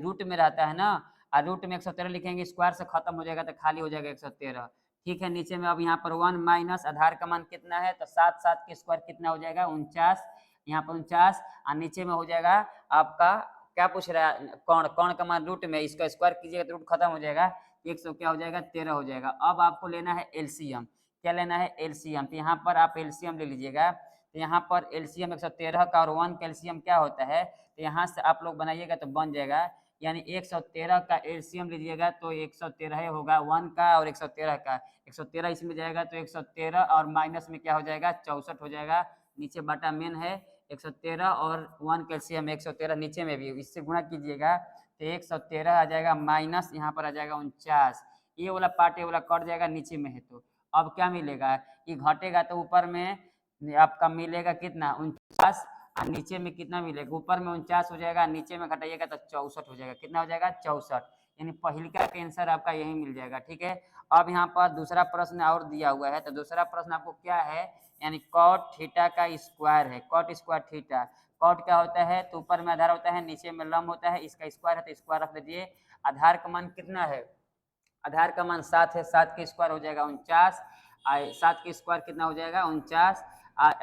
रूट में रहता है ना, और रूट में 113 लिखेंगे, स्क्वायर से खत्म हो जाएगा तो खाली हो जाएगा 113, ठीक है। नीचे में अब यहाँ पर 1 माइनस आधार का मान कितना है, तो 7, 7 के स्क्वायर कितना हो जाएगा 49, यहाँ पर 49, और नीचे में हो जाएगा आपका क्या पूछ रहा है, कोण, कोण का मान रूट में, इसका स्क्वायर कीजिएगा तो रूट खत्म हो जाएगा, 100 क्या हो जाएगा 13 हो जाएगा। अब आपको लेना है एलसीएम, क्या लेना है एलसीएम, तो यहाँ पर आप एलसीएम ले लीजिएगा। तो यहाँ पर एलसीएम 113 का और 1 का एलसीएम क्या होता है, तो यहाँ से आप लोग बनाइएगा तो बन जाएगा, यानी 113 का एलसीएम लीजिएगा तो 113 होगा 1 का और 113 का, 113 इसमें जाएगा तो 113 और माइनस में क्या हो जाएगा 64 हो जाएगा, नीचे बटा मेन है 113 और 1 कैल्शियम 113 नीचे में भी इससे गुणा कीजिएगा तो 113 आ जाएगा माइनस यहाँ पर आ जाएगा 49, ये वाला पार्ट ये वाला कट जाएगा नीचे में है, तो अब क्या मिलेगा, ये घटेगा तो ऊपर में आपका मिलेगा कितना 49, और नीचे में कितना मिलेगा, ऊपर में 49 हो जाएगा, नीचे में घटाइएगा तो 64 हो जाएगा, कितना हो जाएगा 64, यानी पहिलका का आंसर आपका यही मिल जाएगा, ठीक है। अब यहाँ पर दूसरा प्रश्न और दिया हुआ है, तो दूसरा प्रश्न आपको क्या है, यानी कॉट थीटा का स्क्वायर है, कॉट स्क्वायर थीटा, कॉट क्या होता है, तो ऊपर में आधार होता है, नीचे में लंब होता है, इसका स्क्वायर है तो स्क्वायर रख दीजिए। आधार का मान कितना है, आधार का मान 7 है, 7 के स्क्वायर हो जाएगा 49, 7 के स्क्वायर कितना हो जाएगा 49,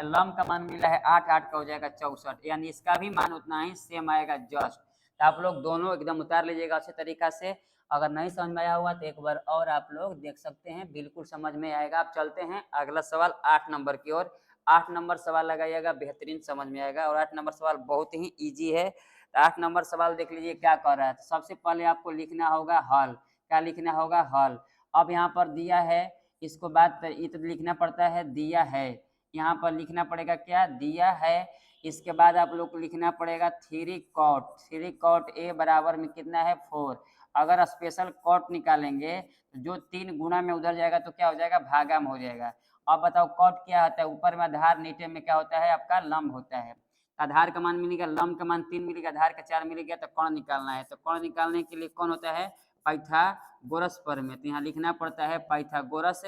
लंब का मान मिला है 8, 8 का हो जाएगा 64, यानी इसका भी मान उतना ही सेम आएगा जस्ट। तो आप लोग दोनों एकदम उतार लीजिएगा अच्छे तरीका से। अगर नहीं समझ में आया हुआ तो एक बार और आप लोग देख सकते हैं, बिल्कुल समझ में आएगा। आप चलते हैं अगला सवाल 8 नंबर की ओर। 8 नंबर सवाल लगाइएगा, बेहतरीन समझ में आएगा, और 8 नंबर सवाल बहुत ही ईजी है। तो 8 नंबर सवाल देख लीजिए क्या कर रहा है। तो सबसे पहले आपको लिखना होगा हल, क्या लिखना होगा हल। अब यहाँ पर दिया है, इसको बात ये तो लिखना पड़ता है दिया है, यहाँ पर लिखना पड़ेगा क्या दिया है। इसके बाद आप लोग को लिखना पड़ेगा 3 कॉट ए बराबर में कितना है 4। अगर स्पेशल कॉट निकालेंगे तो जो 3 गुणा में उधर जाएगा तो क्या हो जाएगा भागा में हो जाएगा। अब बताओ कॉट क्या होता है, ऊपर में आधार नीचे में क्या होता है आपका लंब होता है। आधार का मान मिलेगा, लंब का मान 3 मिलेगा, आधार का 4 मिलेगा, तो कोण निकालना है। तो कोण निकालने के लिए कौन होता है पाइथागोरस प्रमेय, तो यहाँ लिखना पड़ता है पाइथागोरस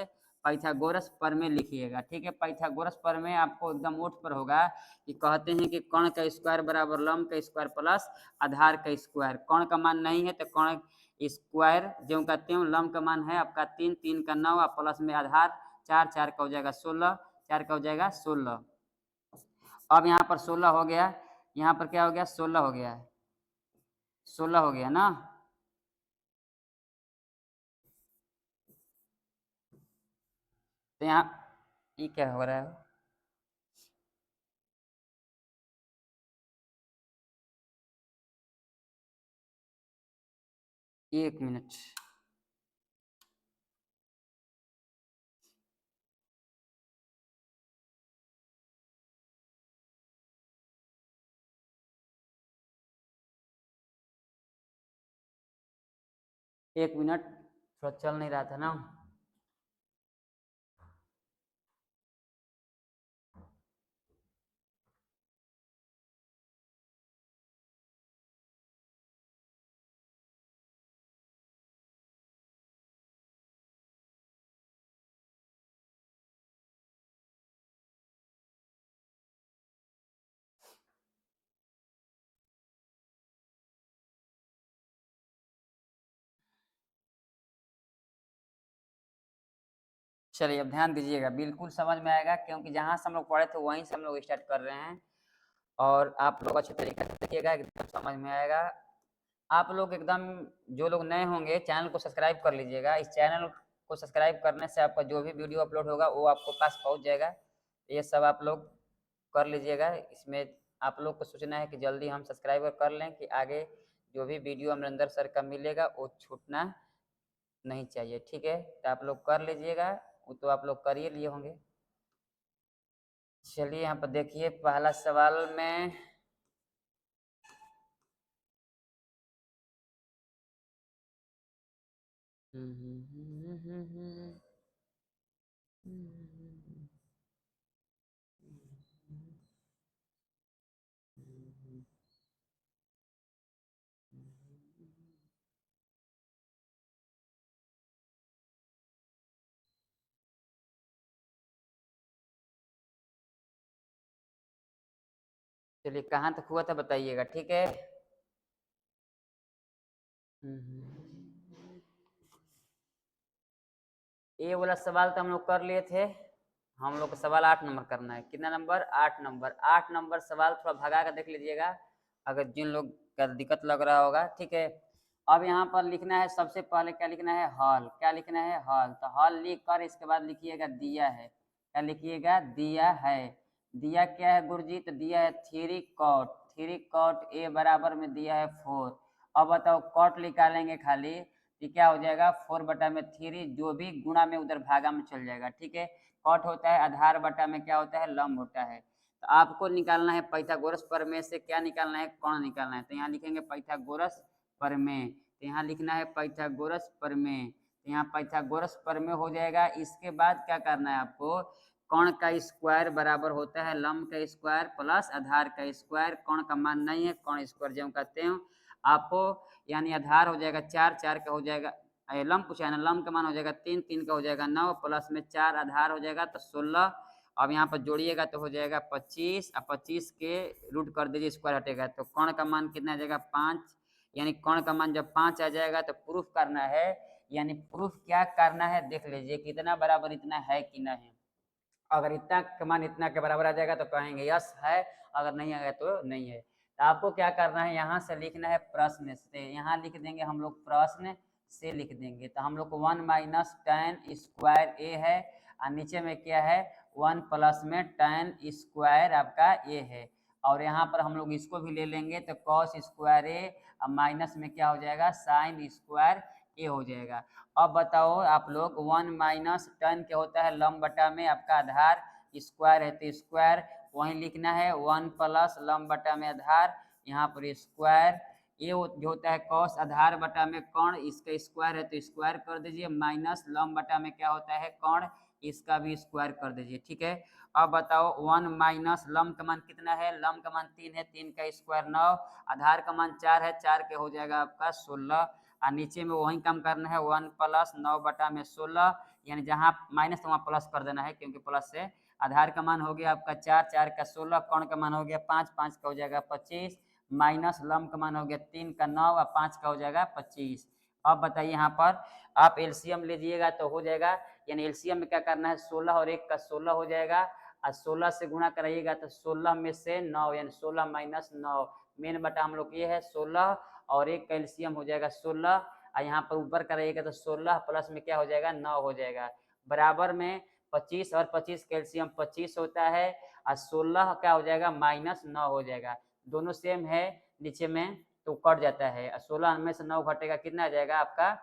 पाइथागोरस प्रमेय लिखिएगा, ठीक है। पाइथागोरस प्रमेय आपको एकदम ओठ पर होगा कि कहते हैं कि कर्ण का स्क्वायर बराबर लंब का स्क्वायर प्लस आधार का स्क्वायर। कर्ण का मान नहीं है तो कर्ण स्क्वायर जो का त्यों, लंब का मान है आपका 3, 3 का 9 और प्लस में आधार 4, 4 का हो जाएगा 16, 4 का हो जाएगा 16। अब यहाँ पर 16 हो गया, यहाँ पर क्या हो गया 16 हो गया, 16 हो गया ना। तो यहाँ ये क्या हो रहा है, 1 मिनट। एक मिनट, थोड़ा चल नहीं रहा था ना। चलिए अब ध्यान दीजिएगा, बिल्कुल समझ में आएगा, क्योंकि जहाँ से हम लोग पढ़े थे वहीं से हम लोग स्टार्ट कर रहे हैं। और आप लोग अच्छे तरीके से देखिएगा, एकदम समझ में आएगा। आप लोग एकदम, जो लोग नए होंगे चैनल को सब्सक्राइब कर लीजिएगा। इस चैनल को सब्सक्राइब करने से आपका जो भी वीडियो अपलोड होगा वो आपको पास पहुंच जाएगा। ये सब आप लोग कर लीजिएगा। इसमें आप लोग को सोचना है कि जल्दी हम सब्सक्राइबर कर लें कि आगे जो भी वीडियो अमरिंदर सर का मिलेगा वो छूटना नहीं चाहिए, ठीक है। तो आप लोग कर लीजिएगा, वो तो आप लोग कर ही लिए होंगे। चलिए यहाँ पर देखिए पहला सवाल में चलिए कहाँ तक हुआ था बताइएगा, ठीक है। ये वाला सवाल तो हम लोग कर लिए थे। हम लोग को सवाल 8 नंबर करना है। कितना नंबर, 8 नंबर। 8 नंबर सवाल थोड़ा भगा कर देख लीजिएगा अगर जिन लोग का दिक्कत लग रहा होगा, ठीक है। अब यहाँ पर लिखना है, सबसे पहले क्या लिखना है, हॉल। क्या लिखना है, हॉल। तो हॉल लिख कर इसके बाद लिखिएगा दिया है। क्या लिखिएगा, दिया है। दिया क्या है गुरुजी, तो दिया है 3 कॉट। 3 कॉट ए बराबर में दिया है 4। अब बताओ कॉट निकालेंगे खाली, ये क्या हो जाएगा 4 बटा में 3, जो भी गुणा में उधर भागा में चल जाएगा, ठीक है। कॉट होता है आधार बटा में क्या होता है, लंब होता है। तो आपको निकालना है पाइथागोरस प्रमेय से क्या निकालना है, कौन निकालना है। तो यहाँ लिखेंगे पाइथागोरस प्रमेय। तो यहाँ लिखना है पाइथागोरस प्रमेय। तो यहाँ पाइथागोरस प्रमेय हो जाएगा। इसके बाद क्या करना है आपको, कर्ण का स्क्वायर बराबर होता है लंब का स्क्वायर प्लस आधार का स्क्वायर। कर्ण का मान नहीं है, कर्ण स्क्वायर जो कहते हैं आपको, यानी आधार हो जाएगा 4, 4 का हो जाएगा, लंब पूछा है ना, लंब का मान हो जाएगा 3, 3 का हो जाएगा 9 प्लस में 4 आधार हो जाएगा तो 16। अब यहाँ पर जोड़िएगा तो हो जाएगा 25, अब 25 के रूट कर दीजिए, स्क्वायर हटेगा तो कर्ण का मान कितना आ जाएगा 5। यानी कर्ण का मान जब 5 आ जाएगा तो प्रूफ करना है। यानी प्रूफ क्या करना है देख लीजिए, कितना बराबर इतना है कि नहीं। अगर इतना का मान इतना के बराबर आ जाएगा तो कहेंगे यस है, अगर नहीं आएगा तो नहीं है। तो आपको क्या करना है, यहाँ से लिखना है प्रश्न से। यहाँ लिख देंगे हम लोग, प्रश्न से लिख देंगे। तो हम लोग को 1 माइनस tan स्क्वायर ए है, और नीचे में क्या है 1 प्लस में tan स्क्वायर आपका ए है। और यहाँ पर हम लोग इसको भी ले लेंगे तो कॉस स्क्वायर ए, और माइनस में क्या हो जाएगा साइन स्क्वायर ए हो जाएगा। अब बताओ आप लोग 1 माइनस tan क्या होता है, लंब बटा में आपका आधार, स्क्वायर है तो स्क्वायर वहीं लिखना है, 1 प्लस लंब बटा में आधार, यहाँ पर स्क्वायर। ये जो होता है कॉस आधार बटा में कर्ण, इसका स्क्वायर है तो स्क्वायर कर दीजिए, माइनस लंब बटा में क्या होता है कर्ण, इसका भी स्क्वायर कर दीजिए, ठीक है। अब बताओ 1 माइनस लंब का मान कितना है, लंब का मान 3 है, 3 का स्क्वायर 9, आधार का मान 4 है, 4 के हो जाएगा आपका 16, और नीचे में वही काम करना है 1 प्लस 9 बटा में 16, यानी जहाँ माइनस वहाँ प्लस कर देना है, क्योंकि प्लस से आधार का मान हो गया आपका 4, 4 का 16, कर्ण का मान हो गया 5, 5 का हो जाएगा 25, माइनस लम का मान हो गया 3 का 9 और 5 का हो जाएगा 25। अब बताइए यहाँ पर आप एलसीएम लीजिएगा तो हो जाएगा, यानी एलसीएम में क्या करना है 16 और 1 का 16 हो जाएगा और 16 से गुणा कराइएगा तो 16 में से 9 यानी 16 माइनस 9, मेन बटा हम लोग ये है 16 और 1 का एलसीएम हो जाएगा 16 और यहाँ पर ऊपर कराइएगा तो 16 प्लस में क्या हो जाएगा 9 हो जाएगा, बराबर में 25 और 25 कैल्शियम 25 होता है और 16 क्या हो जाएगा माइनस 9 हो जाएगा, दोनों सेम है नीचे में तो कट जाता है। 16 में से 9 घटेगा कितना आ जाएगा आपका,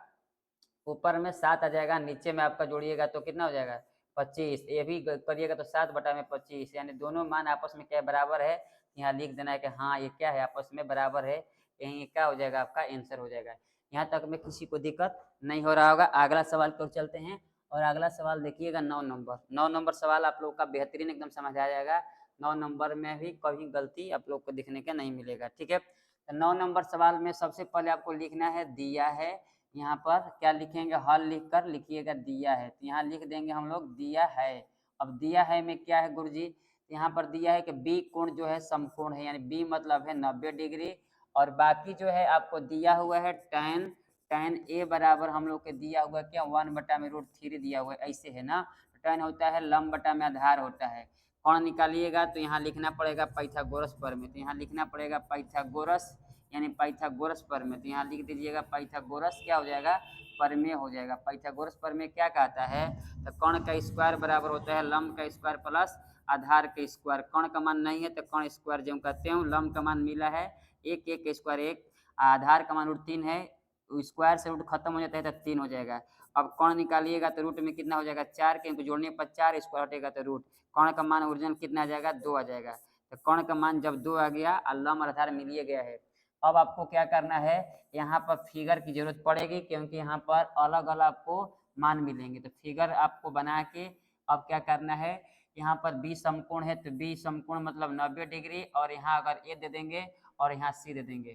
ऊपर में 7 आ जाएगा, नीचे में आपका जोड़िएगा तो कितना हो जाएगा 25, ये भी करिएगा तो 7 बटा में 25, यानी दोनों मान आपस में क्या बराबर है, यहाँ लिख देना है कि हाँ ये क्या है आपस में बराबर है, यही क्या हो जाएगा आपका आंसर हो जाएगा। यहाँ तक में किसी को दिक्कत नहीं हो रहा होगा। अगला सवाल को चलते हैं और अगला सवाल देखिएगा 9 नंबर। 9 नंबर सवाल आप लोग का बेहतरीन एकदम समझ आ जाएगा, 9 नंबर में भी कभी गलती आप लोग को दिखने का नहीं मिलेगा, ठीक है। तो 9 नंबर सवाल में सबसे पहले आपको लिखना है दिया है, यहाँ पर क्या लिखेंगे हल लिख कर लिखिएगा दिया है, तो यहाँ लिख देंगे हम लोग दिया है। अब दिया है में क्या है गुरुजी, यहाँ पर दिया है कि बी कोण जो है समकोण है, यानी बी मतलब है 90 डिग्री और बाकी जो है आपको दिया हुआ है tan ए बराबर हम लोग के दिया हुआ क्या 1/√3 दिया हुआ है, ऐसे है ना। tan होता है लंब बटा में आधार होता है, कोण निकालिएगा तो यहाँ लिखना पड़ेगा पाइथागोरस प्रमेय, तो यहाँ लिखना पड़ेगा पाइथागोरस यानी पाइथागोरस प्रमेय, तो यहाँ लिख दीजिएगा पाइथागोरस क्या हो जाएगा प्रमेय हो जाएगा। पाइथागोरस प्रमेय क्या कहता है, तो कोण का स्क्वायर बराबर होता है लंब का स्क्वायर प्लस आधार का स्क्वायर, कोण का मान नहीं है तो कोण स्क्वायर जो कहते हैं, लंब का मान मिला है 1, 1 स्क्वायर 1, आधार का मान √3 है, स्क्वायर से रूट खत्म हो जाता है तो 3 हो जाएगा। अब कोण निकालिएगा तो रूट में कितना हो जाएगा 4, क्योंकि जोड़ने पर 4 स्क्वायर हटेगा तो रूट, कोण का मान ओरिजिनल कितना आ जाएगा 2 आ जाएगा, तो कोण का मान जब 2 आ गया और लंब और आधार मिल गया है। अब आपको क्या करना है, यहाँ पर फिगर की जरूरत पड़ेगी क्योंकि यहाँ पर अलग अलग आपको मान मिलेंगे, तो फिगर आपको बना के अब क्या करना है, यहाँ पर बी समकोण है तो बी समकोण मतलब 90 डिग्री और यहाँ अगर ए दे देंगे और यहाँ सी दे देंगे,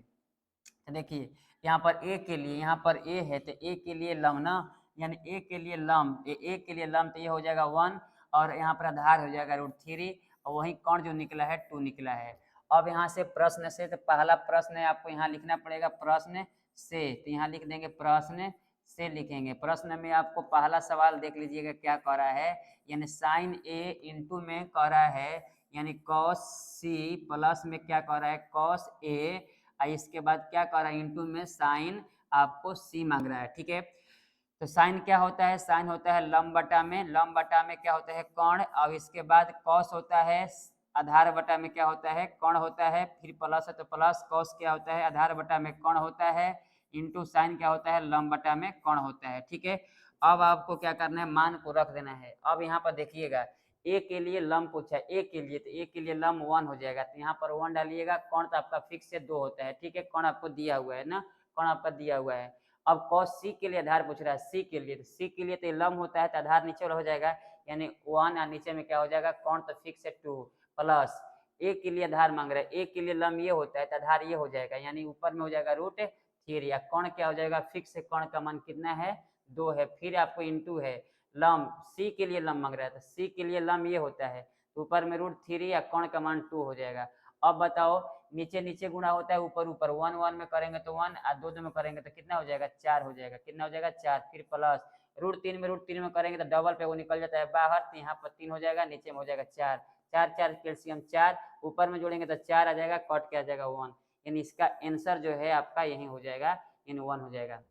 तो देखिए यहाँ पर ए के लिए, यहाँ पर ए है तो ए के लिए लंब ना, यानी ए के लिए लंब, ए के लिए लंब तो ये हो जाएगा 1 और यहाँ पर आधार हो जाएगा √3 और वही कोण जो निकला है 2 निकला है। अब यहाँ से प्रश्न से, तो पहला प्रश्न है आपको यहाँ लिखना पड़ेगा प्रश्न से, तो यहाँ लिख देंगे प्रश्न से लिखेंगे। प्रश्न में आपको पहला सवाल देख लीजिएगा क्या कह रहा है, यानी साइन ए इंटू में कह रहा है, यानी कॉस सी प्लस में क्या कह रहा है कॉस ए, इसके बाद क्या कह रहा है इंटू में साइन आपको सी मांग रहा है, ठीक है। तो साइन क्या होता है, साइन होता है लंब बटा में, लंब बटा में क्या होता है कोण, अब इसके बाद कॉस होता है आधार बटा में क्या होता है कोण होता है, फिर प्लस है तो प्लस, कॉस क्या होता है आधार बटा में कोण होता है, इंटू साइन क्या होता है लंब बटा में कोण होता है, ठीक है। अब आपको क्या करना है मान को रख देना है। अब यहाँ पर देखिएगा ए के लिए लंब पूछा है, ए के लिए, तो ए के लिए लंब 1 हो जाएगा, तो यहाँ पर 1 डालिएगा, कोण तो आपका फिक्स से 2 होता है, ठीक है, कोण आपको दिया हुआ है ना, कोण आपका दिया हुआ है। अब कॉस सी के लिए आधार पूछ रहा है, सी के लिए, तो सी के लिए तो लंब होता है तो आधार नीचे वाला हो जाएगा, यानी 1 और नीचे में क्या हो जाएगा कोण तो फिक्स है 2 प्लस ए के लिए आधार मांग रहा है, ए के लिए लंब ये होता है तो आधार ये हो जाएगा, यानी ऊपर में हो जाएगा √3 या कोण क्या हो जाएगा फिक्स है, कोण का मान कितना है 2 है, फिर आपको इंटू है लंब, सी के लिए लंब मांग रहा है तो सी के लिए लंब ये होता है, ऊपर में √3 या कोण का मान 2 हो जाएगा। अब बताओ नीचे नीचे गुणा होता है ऊपर ऊपर, 1 1 में करेंगे तो 1 और 2 2 में करेंगे तो कितना हो जाएगा 4 हो जाएगा, कितना हो जाएगा 4, फिर प्लस √3 में करेंगे तो डबल पे वो निकल जाता है बाहर, तो यहाँ पर 3 हो जाएगा, नीचे में हो जाएगा 4, 4 4 कैल्शियम 4, ऊपर में जोड़ेंगे तो 4 आ जाएगा, कट के आ जाएगा 1, यानी इसका आंसर जो है आपका यही हो जाएगा, इन 1 हो जाएगा।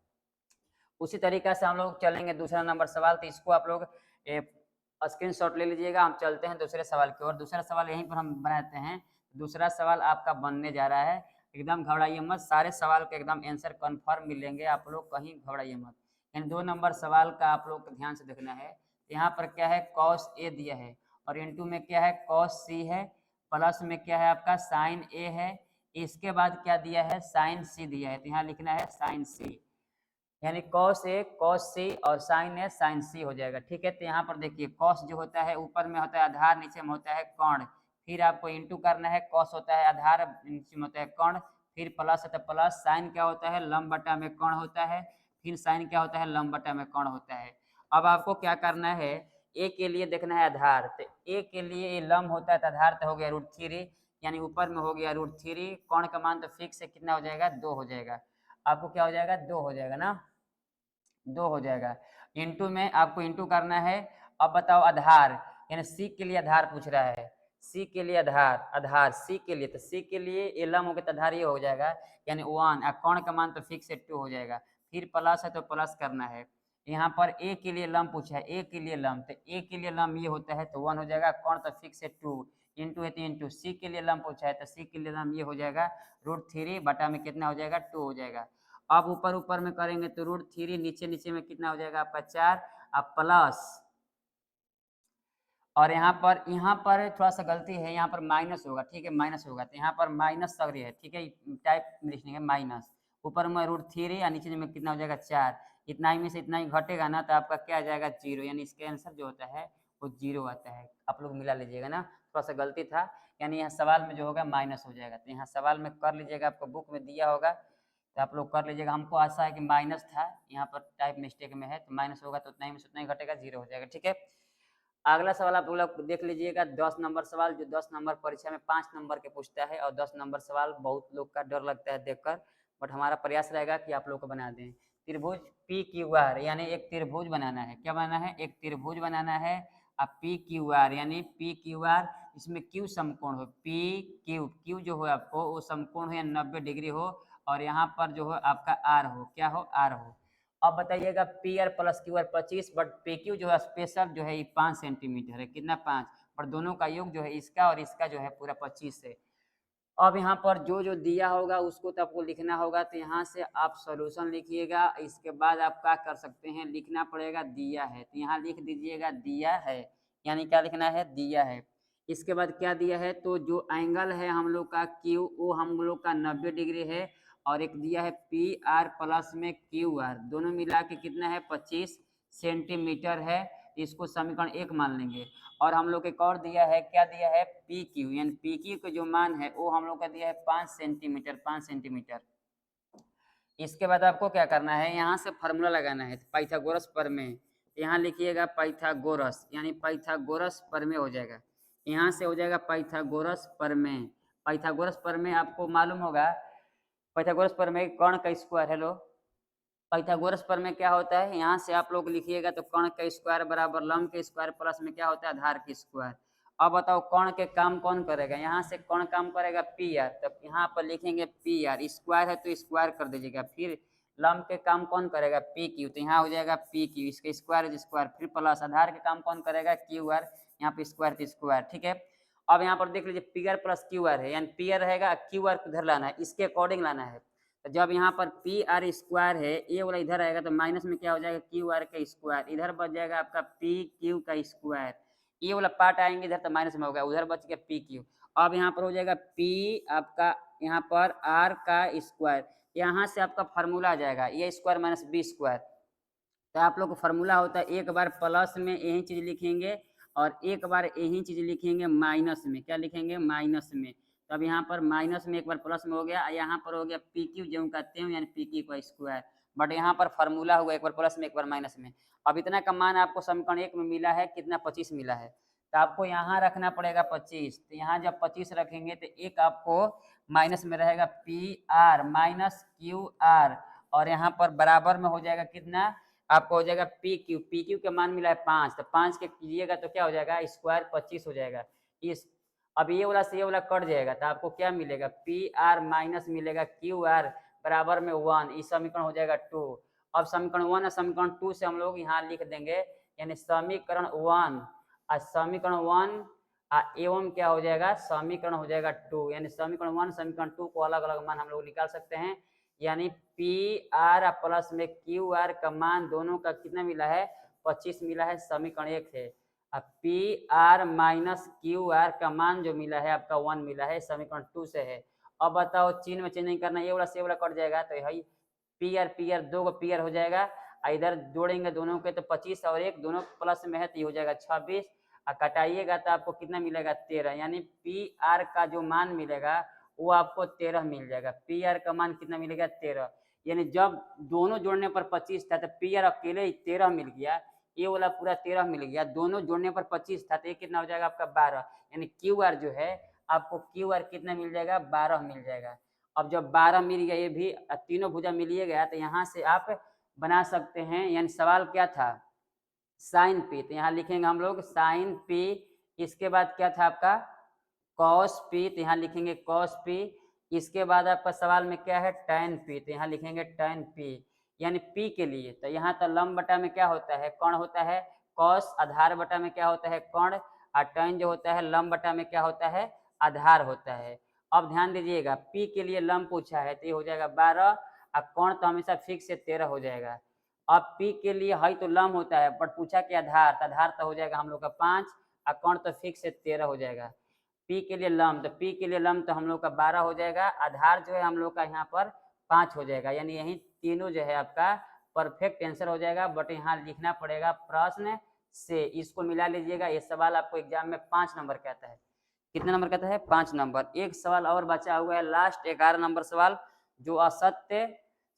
उसी तरीका से हम लोग चलेंगे दूसरा नंबर सवाल, तो इसको आप लोग स्क्रीनशॉट ले लीजिएगा। हम चलते हैं दूसरे सवाल की ओर, दूसरा सवाल यहीं पर हम बनाते हैं। दूसरा सवाल आपका बनने जा रहा है, एकदम घबराइए मत, सारे सवाल के एकदम आंसर कन्फर्म मिलेंगे, आप लोग कहीं घबराइए मत। इन 2 नंबर सवाल का आप लोग को ध्यान से देखना है, यहाँ पर क्या है कॉस ए दिया है और इंटू में क्या है कॉस सी है, प्लस में क्या है आपका साइन ए है, इसके बाद क्या दिया है साइन सी दिया है, तो यहाँ लिखना है साइन सी, यानी कॉस ए कॉस सी और साइन ए साइन सी हो जाएगा, ठीक है। तो यहाँ पर देखिए कॉस जो होता है ऊपर में होता है आधार, नीचे में होता है कोण, फिर आपको इंटू करना है, कॉस होता है आधार, नीचे में होता है कोण, फिर प्लस है तो प्लस, साइन क्या होता है लंब बटा में कोण होता है, फिर साइन क्या होता है लंब बटा में कोण होता है। अब आपको क्या करना है, ए के लिए देखना है आधार, तो ए के लिए ये लंब होता है तो आधार तो हो गया √3, यानी ऊपर में हो गया √3, कोण का मान तो फिक्स है, कितना हो जाएगा 2 हो जाएगा। आपको क्या हो जाएगा 2 हो जाएगा ना, 2 हो जाएगा। इंटू में आपको इंटू करना है। अब बताओ आधार, यानी सी के लिए आधार पूछ रहा है, सी के लिए आधार, आधार सी के लिए, तो सी के लिए ये लंब हो गया तो आधार ये हो जाएगा, यानी 1, कोण का मान तो फिक्स है 2 हो जाएगा। फिर प्लस है तो प्लस करना है। यहाँ पर ए के लिए लंब पूछा है, ए के लिए लंब, तो ए के लिए लंब ये होता है तो 1 हो जाएगा, कोण तो फिक्स है 2, इंटू है तो इंटू। सी के लिए लंब पूछा है तो सी के लिए लंब ये हो जाएगा √3 बटा में कितना हो जाएगा 2 हो जाएगा। अब ऊपर ऊपर में करेंगे तो √3, नीचे नीचे में कितना हो जाएगा आपका 4, अब प्लस, और यहाँ पर थोड़ा सा गलती है, यहाँ पर माइनस होगा, ठीक है माइनस होगा, तो यहाँ पर माइनस सगरी है, ठीक है टाइप में लिखेंगे माइनस, ऊपर में √3 और नीचे में कितना हो जाएगा 4, इतना ही में से इतना ही घटेगा ना तो आपका क्या आ जाएगा 0, यानी इसका आंसर जो होता है वो 0 आता है। आप लोग मिला लीजिएगा ना, थोड़ा सा गलती था, यानी यहाँ सवाल में जो होगा माइनस हो जाएगा, तो यहाँ सवाल में कर लीजिएगा, आपको बुक में दिया होगा तो आप लोग कर लीजिएगा। हमको आशा है कि माइनस था, यहाँ पर टाइप मिस्टेक में है, तो माइनस होगा तो उतना ही में से उतना ही घटेगा, 0 हो जाएगा, ठीक है। अगला सवाल आप लोग देख लीजिएगा, 10 नंबर सवाल, जो 10 नंबर परीक्षा में 5 नंबर के पूछता है, और 10 नंबर सवाल बहुत लोग का डर लगता है देखकर, बट हमारा प्रयास रहेगा कि आप लोग को बना दें। त्रिभुज PQR, यानी एक त्रिभुज बनाना है, क्या बनाना है, एक त्रिभुज बनाना है। अब PQR यानी PQR, इसमें Q समकोण हो, Q जो हो आपको वो समकोण हो या 90 डिग्री हो, और यहाँ पर जो हो आपका R हो, क्या हो, R हो। अब बताइएगा PR plus QR 25, but PQ जो है स्पेशल जो है ये 5 सेंटीमीटर है, कितना 5, पर दोनों का योग जो है इसका और इसका जो है पूरा 25 है। अब यहाँ पर जो जो दिया होगा उसको तो आपको लिखना होगा, तो यहाँ से आप सॉल्यूशन लिखिएगा, इसके बाद आप क्या कर सकते हैं, लिखना पड़ेगा दिया है, तो यहाँ लिख दीजिएगा दिया है, यानी क्या लिखना है, दिया है। इसके बाद क्या दिया है, तो जो एंगल है हम लोग का Q वो हम लोग का 90 डिग्री है, और एक दिया है PR प्लस में QR, दोनों मिला के कितना है 25 सेंटीमीटर है, इसको समीकरण 1 मान लेंगे। और हम लोग एक और दिया है, क्या दिया है, PQ, यानी PQ का जो मान है वो हम लोग का दिया है 5 सेंटीमीटर, 5 सेंटीमीटर। इसके बाद आपको क्या करना है, यहाँ से फार्मूला लगाना है, पाइथागोरस प्रमेय, यहाँ लिखिएगा पाइथागोरस, यानी पाइथागोरस प्रमेय हो जाएगा, यहाँ से हो जाएगा पाइथागोरस प्रमेय। पाइथागोरस प्रमेय आपको मालूम होगा, पाइथागोरस प्रमेय कर्ण का स्क्वायर, हेलो, पाइथागोरस प्रमेय क्या होता है, यहाँ से आप लोग लिखिएगा तो कर्ण का स्क्वायर बराबर लंब के स्क्वायर प्लस में क्या होता है आधार के स्क्वायर। अब बताओ कर्ण के काम कौन करेगा, यहाँ से कर्ण काम करेगा PR, तब यहाँ पर लिखेंगे PR, स्क्वायर है तो स्क्वायर कर दीजिएगा, फिर लंब के काम कौन करेगा PQ, तो यहाँ हो जाएगा PQ, इसका स्क्वायर है स्क्वायर, फिर प्लस आधार के काम कौन करेगा QR, यहाँ पे स्क्वायर तो स्क्वायर, ठीक है। अब यहाँ पर देख लीजिए PR प्लस QR है, यानी PR रहेगा QR को इधर लाना है, इसके अकॉर्डिंग लाना है, तो जब यहाँ पर PR स्क्वायर है, ये वाला इधर आएगा तो माइनस में क्या हो जाएगा QR का स्क्वायर, इधर बच जाएगा आपका PQ का स्क्वायर, ये वाला पार्ट आएंगे इधर तो माइनस में होगा, उधर बच गया PQ। अब यहाँ पर हो जाएगा P आपका यहाँ पर R का स्क्वायर, यहाँ से आपका फार्मूला आ जाएगा ये स्क्वायर माइनस B स्क्वायर, तो आप लोग को फार्मूला होता है एक बार प्लस में यही चीज लिखेंगे और एक बार यही चीज लिखेंगे माइनस में, क्या लिखेंगे माइनस में, तो अब यहाँ पर माइनस में एक बार प्लस में हो गया, यहाँ पर हो गया PQ जो कहते हैं, यानी PQ का स्क्वायर, बट यहाँ पर फार्मूला हुआ एक बार प्लस में एक बार माइनस में। अब इतना का मान आपको समीकरण 1 में मिला है, कितना 25 मिला है, तो आपको यहाँ रखना पड़ेगा 25, तो यहाँ जब 25 रखेंगे तो एक आपको माइनस में रहेगा PR माइनस QR, और यहाँ पर बराबर में हो जाएगा कितना, आपको हो जाएगा PQ का मान मिला है 5, तो 5 के कीजिएगा तो क्या हो जाएगा स्क्वायर 25 हो जाएगा। इस अब ये वाला से ये वाला कट जाएगा तो आपको क्या मिलेगा PR माइनस मिलेगा QR बराबर में 1, इस समीकरण हो जाएगा 2। अब समीकरण 1 और समीकरण 2 से हम लोग यहाँ लिख देंगे, यानी समीकरण 1 और समीकरण 1 एवं क्या हो जाएगा समीकरण हो जाएगा 2, यानी समीकरण 1 समीकरण 2 को अलग अलग मान हम लोग निकाल सकते हैं, यानी PR प्लस में QR का मान दोनों का कितना मिला है 25 मिला है, समीकरण 1 है। अब PR माइनस QR का मान जो मिला है आपका 1 मिला है, समीकरण 2 से है। अब बताओ चिन्ह में चेंज नहीं करना, ये वाला से वाला कट जाएगा तो यही PR दो को PR हो जाएगा, इधर जोड़ेंगे दोनों के तो 25 और 1 दोनों प्लस में है तो ये हो जाएगा 26, और कटाइएगा तो आपको कितना मिलेगा 13, यानी PR का जो मान मिलेगा वो आपको 13 मिल जाएगा। PR का मान कितना मिलेगा 13, यानी जब दोनों जोड़ने पर 25 था तो PR अकेले ही 13 मिल गया, ये वाला पूरा 13 मिल गया, दोनों जोड़ने पर 25 था, तो ये कितना हो जाएगा आपका 12, यानी क्यू आर जो है आपको क्यू आर कितना मिल जाएगा 12 मिल जाएगा। अब जब 12 मिल गया, ये भी तीनों भुजा मिल गया, तो यहाँ से आप बना सकते हैं, यानी सवाल क्या था साइन पी, तो यहाँ लिखेंगे हम लोग साइन पी, इसके बाद क्या था आपका कॉस पी, तो यहाँ लिखेंगे कॉस पी, इसके बाद आपका सवाल में क्या है टैन पी, तो यहाँ लिखेंगे टैन पी, यानी पी के लिए तो यहाँ तो लंब बटा में क्या होता है कर्ण होता है कॉस, आधार बटा में क्या होता है कर्ण, और टैन जो होता है लंब बटा में क्या होता है आधार होता है। अब ध्यान दीजिएगा पी के लिए लंब पूछा है तो ये हो जाएगा 12, और कर्ण तो हमेशा फिक्स से 13 हो जाएगा। अब पी के लिए है तो लंब होता है, बट पूछा कि आधार, तो आधार तो हो जाएगा हम लोग का 5, और कर्ण तो फिक्स से 13 हो जाएगा। पी के लिए लंब, तो पी के लिए लंब तो हम लोग का 12 हो जाएगा, आधार जो है हम लोग का यहाँ पर 5 हो जाएगा, यानी यही तीनों जो है आपका परफेक्ट आंसर हो जाएगा। बट यहाँ लिखना पड़ेगा प्रश्न से, इसको मिला लीजिएगा। ये सवाल आपको एग्जाम में 5 नंबर का आता है। कितने नंबर का आता है 5 नंबर। एक सवाल और बचा हुआ है लास्ट 11 नंबर सवाल, जो असत्य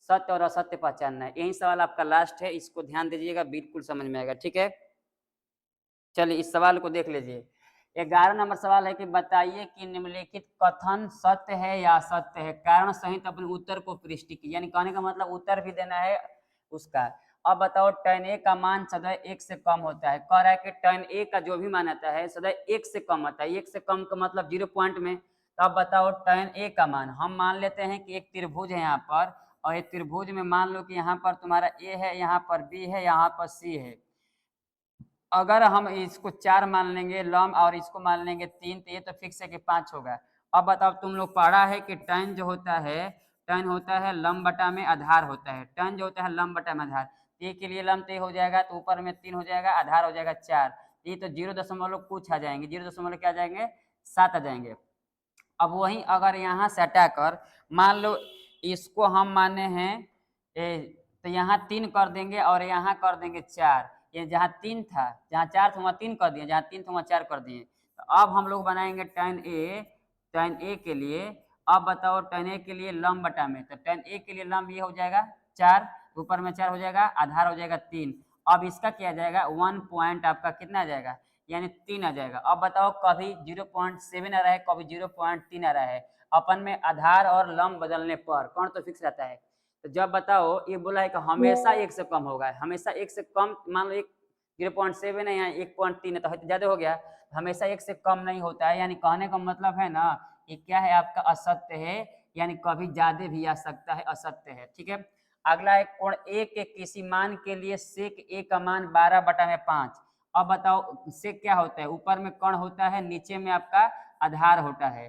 सत्य और असत्य पहचानना है, यही सवाल आपका लास्ट है, इसको ध्यान दीजिएगा बिल्कुल समझ में आएगा। ठीक है, चलिए इस सवाल को देख लीजिए। 11 नंबर सवाल है कि बताइए कि निम्नलिखित कथन सत्य है या असत्य है, कारण सहित अपने उत्तर को प्रविष्ट कीजिए, यानी कहने का मतलब उत्तर भी देना है उसका। अब बताओ tan a का मान सदैव 1 से कम होता है, कह रहा है कि tan a का जो भी मान आता है सदैव 1 से कम आता है, 1 से कम का मतलब 0 पॉइंट में। तो अब बताओ tan a का मान, हम मान लेते हैं कि एक त्रिभुज है यहाँ पर, और एक त्रिभुज में मान लो कि यहाँ पर तुम्हारा a है, यहाँ पर b है, यहाँ पर c है। अगर हम इसको 4 मान लेंगे लंब और इसको मान लेंगे 3, तो ये तो फिक्स है कि 5 होगा। अब बताओ तुम लोग पढ़ा है कि tan जो होता है, tan होता है लंब बटा में आधार होता है, tan जो होता है लंब बटा में आधार, ए के लिए लंब 3 हो जाएगा, तो ऊपर में 3 हो जाएगा, आधार हो जाएगा 4, ये तो 0 कुछ आ जाएंगे, 0 क्या जाएंगे 7 आ जाएंगे। अब वहीं अगर यहाँ से हटाकर मान लो इसको हम माने हैं तो यहाँ 3 कर देंगे और यहाँ कर देंगे 4, ये जहाँ 3 था, जहाँ 4 था वहाँ 3 कर दिए, जहाँ 3 था वहाँ 4 कर दिए। तो अब हम लोग बनाएंगे tan a के लिए। अब बताओ tan a के लिए लंब बटा में, तो tan a के लिए लंब ये हो जाएगा 4, ऊपर में 4 हो जाएगा, आधार हो जाएगा 3। अब इसका किया जाएगा 1 पॉइंट आपका कितना आ जाएगा, यानी 3 आ जाएगा। अब बताओ कभी 0.7 आ रहा है, कभी 0.3 आ रहा है, अपन में आधार और लंब बदलने पर कौन तो फिक्स रहता है। तो जब बताओ ये बोला है कि हमेशा 1 से कम होगा, हमेशा 1 से कम, मान लो 0.7 है, यहाँ 1.3 है, तो ज़्यादा हो गया, हमेशा 1 से कम नहीं होता है, यानी कहने का मतलब है ना ये क्या है आपका असत्य है, यानी कभी ज्यादा भी आ सकता है, असत्य है। ठीक है, अगला है कोण ए के किसी मान के लिए सेक ए का मान 12/5। अब बताओ सेक क्या होता है, ऊपर में कण होता है, नीचे में आपका आधार होता है।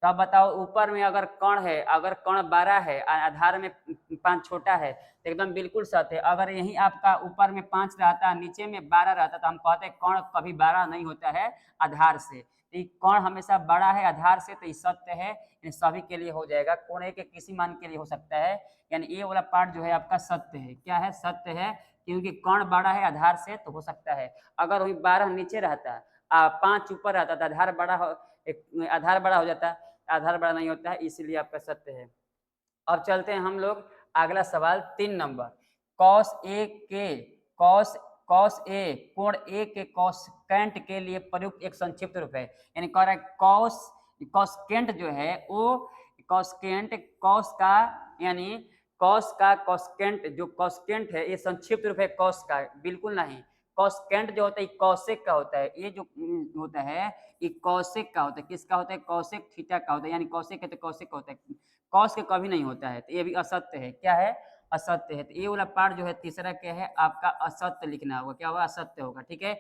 तो अब बताओ ऊपर में अगर कण है, अगर कण 12 है, आधार में 5 छोटा है, तो एकदम बिल्कुल सत्य है। अगर यही आपका ऊपर में 5 रहता, नीचे में 12 रहता, तो हम कहते हैं कण कभी 12 नहीं होता है आधार से, तो कण हमेशा बड़ा है आधार से, तो ये सत्य है, यानी सभी के लिए हो जाएगा, कोण ए के किसी मान के लिए हो सकता है, यानी ये वाला पार्ट जो है आपका सत्य है। क्या है, सत्य है, क्योंकि कण बड़ा है आधार से तो हो सकता है। अगर वही 12 नीचे रहता, 5 ऊपर रहता, तो आधार बड़ा हो जाता, आधार बड़ा नहीं होता है, इसीलिए आपका सत्य है। अब चलते हैं हम लोग अगला सवाल 3 नंबर, कॉस ए कोण ए के कॉसकेंट के लिए प्रयुक्त एक संक्षिप्त रूप है, यानी कह रहा है कॉसकेंट जो है वो कॉसकेंट कॉस का, यानी कॉस का कॉसकेंट, जो कॉसकेंट है ये संक्षिप्त रूप है कॉस का, बिल्कुल नहीं। कॉसकेंट जो होता है कॉसेक का होता है, ये जो होता है ये कॉसेक का होता है, किसका होता है कॉसेक थीटा का होता है, यानी कॉसेक है तो कॉसेक होता है, कॉस के कभी नहीं होता है, तो ये भी असत्य है। क्या है, असत्य है। तो ये वाला पार्ट जो है तीसरा क्या है आपका असत्य लिखना होगा, क्या होगा असत्य होगा। ठीक है,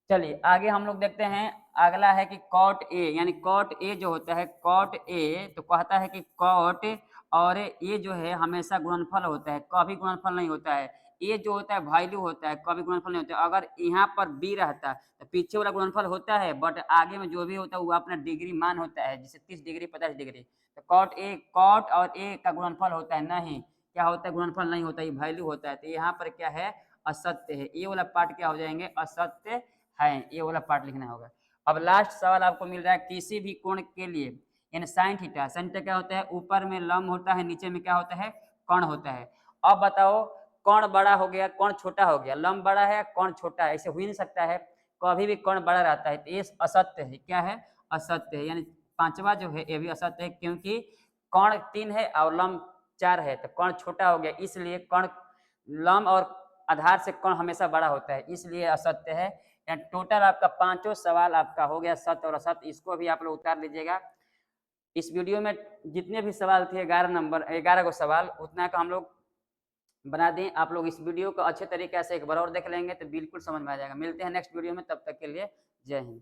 चलिए आगे हम लोग देखते हैं। अगला है कि कॉट ए, यानी कॉट ए जो होता है कॉट ए, तो कहता है कि कॉट और ए जो है हमेशा गुणनफल होता है, कभी गुणनफल नहीं होता है। ए जो होता है वैल्यू होता है, कभी गुणनफल नहीं होता है। अगर यहाँ पर बी रहता तो पीछे वाला गुणनफल होता है, बट आगे में जो भी होता है वो अपना डिग्री मान होता है, जैसे 30 डिग्री 50 डिग्री। तो कॉट और ए का गुणनफल होता है, नहीं क्या होता है गुणनफल नहीं होता, ये वैल्यू होता है। तो यहाँ पर क्या है असत्य है, ये वाला पार्ट क्या हो जाएंगे असत्य है, ये वाला पार्ट लिखना होगा। अब लास्ट सवाल आपको मिल रहा है, किसी भी कोण के लिए, यानी साइन थीटा क्या होता है, ऊपर में लंब होता है, नीचे में क्या होता है कर्ण होता है। अब बताओ कौन बड़ा हो गया, कौन छोटा हो गया, लंब बड़ा है, कौन छोटा है, ऐसे हो ही नहीं सकता है, कभी भी कौन बड़ा रहता है। तो ये असत्य है। क्या है? असत्य है। यानी पांचवा जो है ये भी असत्य है, क्योंकि कौन 3 है और लंब 4 है, तो कौन छोटा हो गया, इसलिए कौन लंब और आधार से कौन हमेशा बड़ा होता है, इसलिए असत्य है। टोटल आपका पांचों सवाल आपका हो गया सत्य और असत्य। इसको भी आप लोग उतार लीजिएगा। इस वीडियो में जितने भी सवाल थे 11 गो सवाल, उतना का हम लोग बना दें। आप लोग इस वीडियो को अच्छे तरीके से एक बार और देख लेंगे तो बिल्कुल समझ में आ जाएगा। मिलते हैं नेक्स्ट वीडियो में, तब तक के लिए जय हिंद।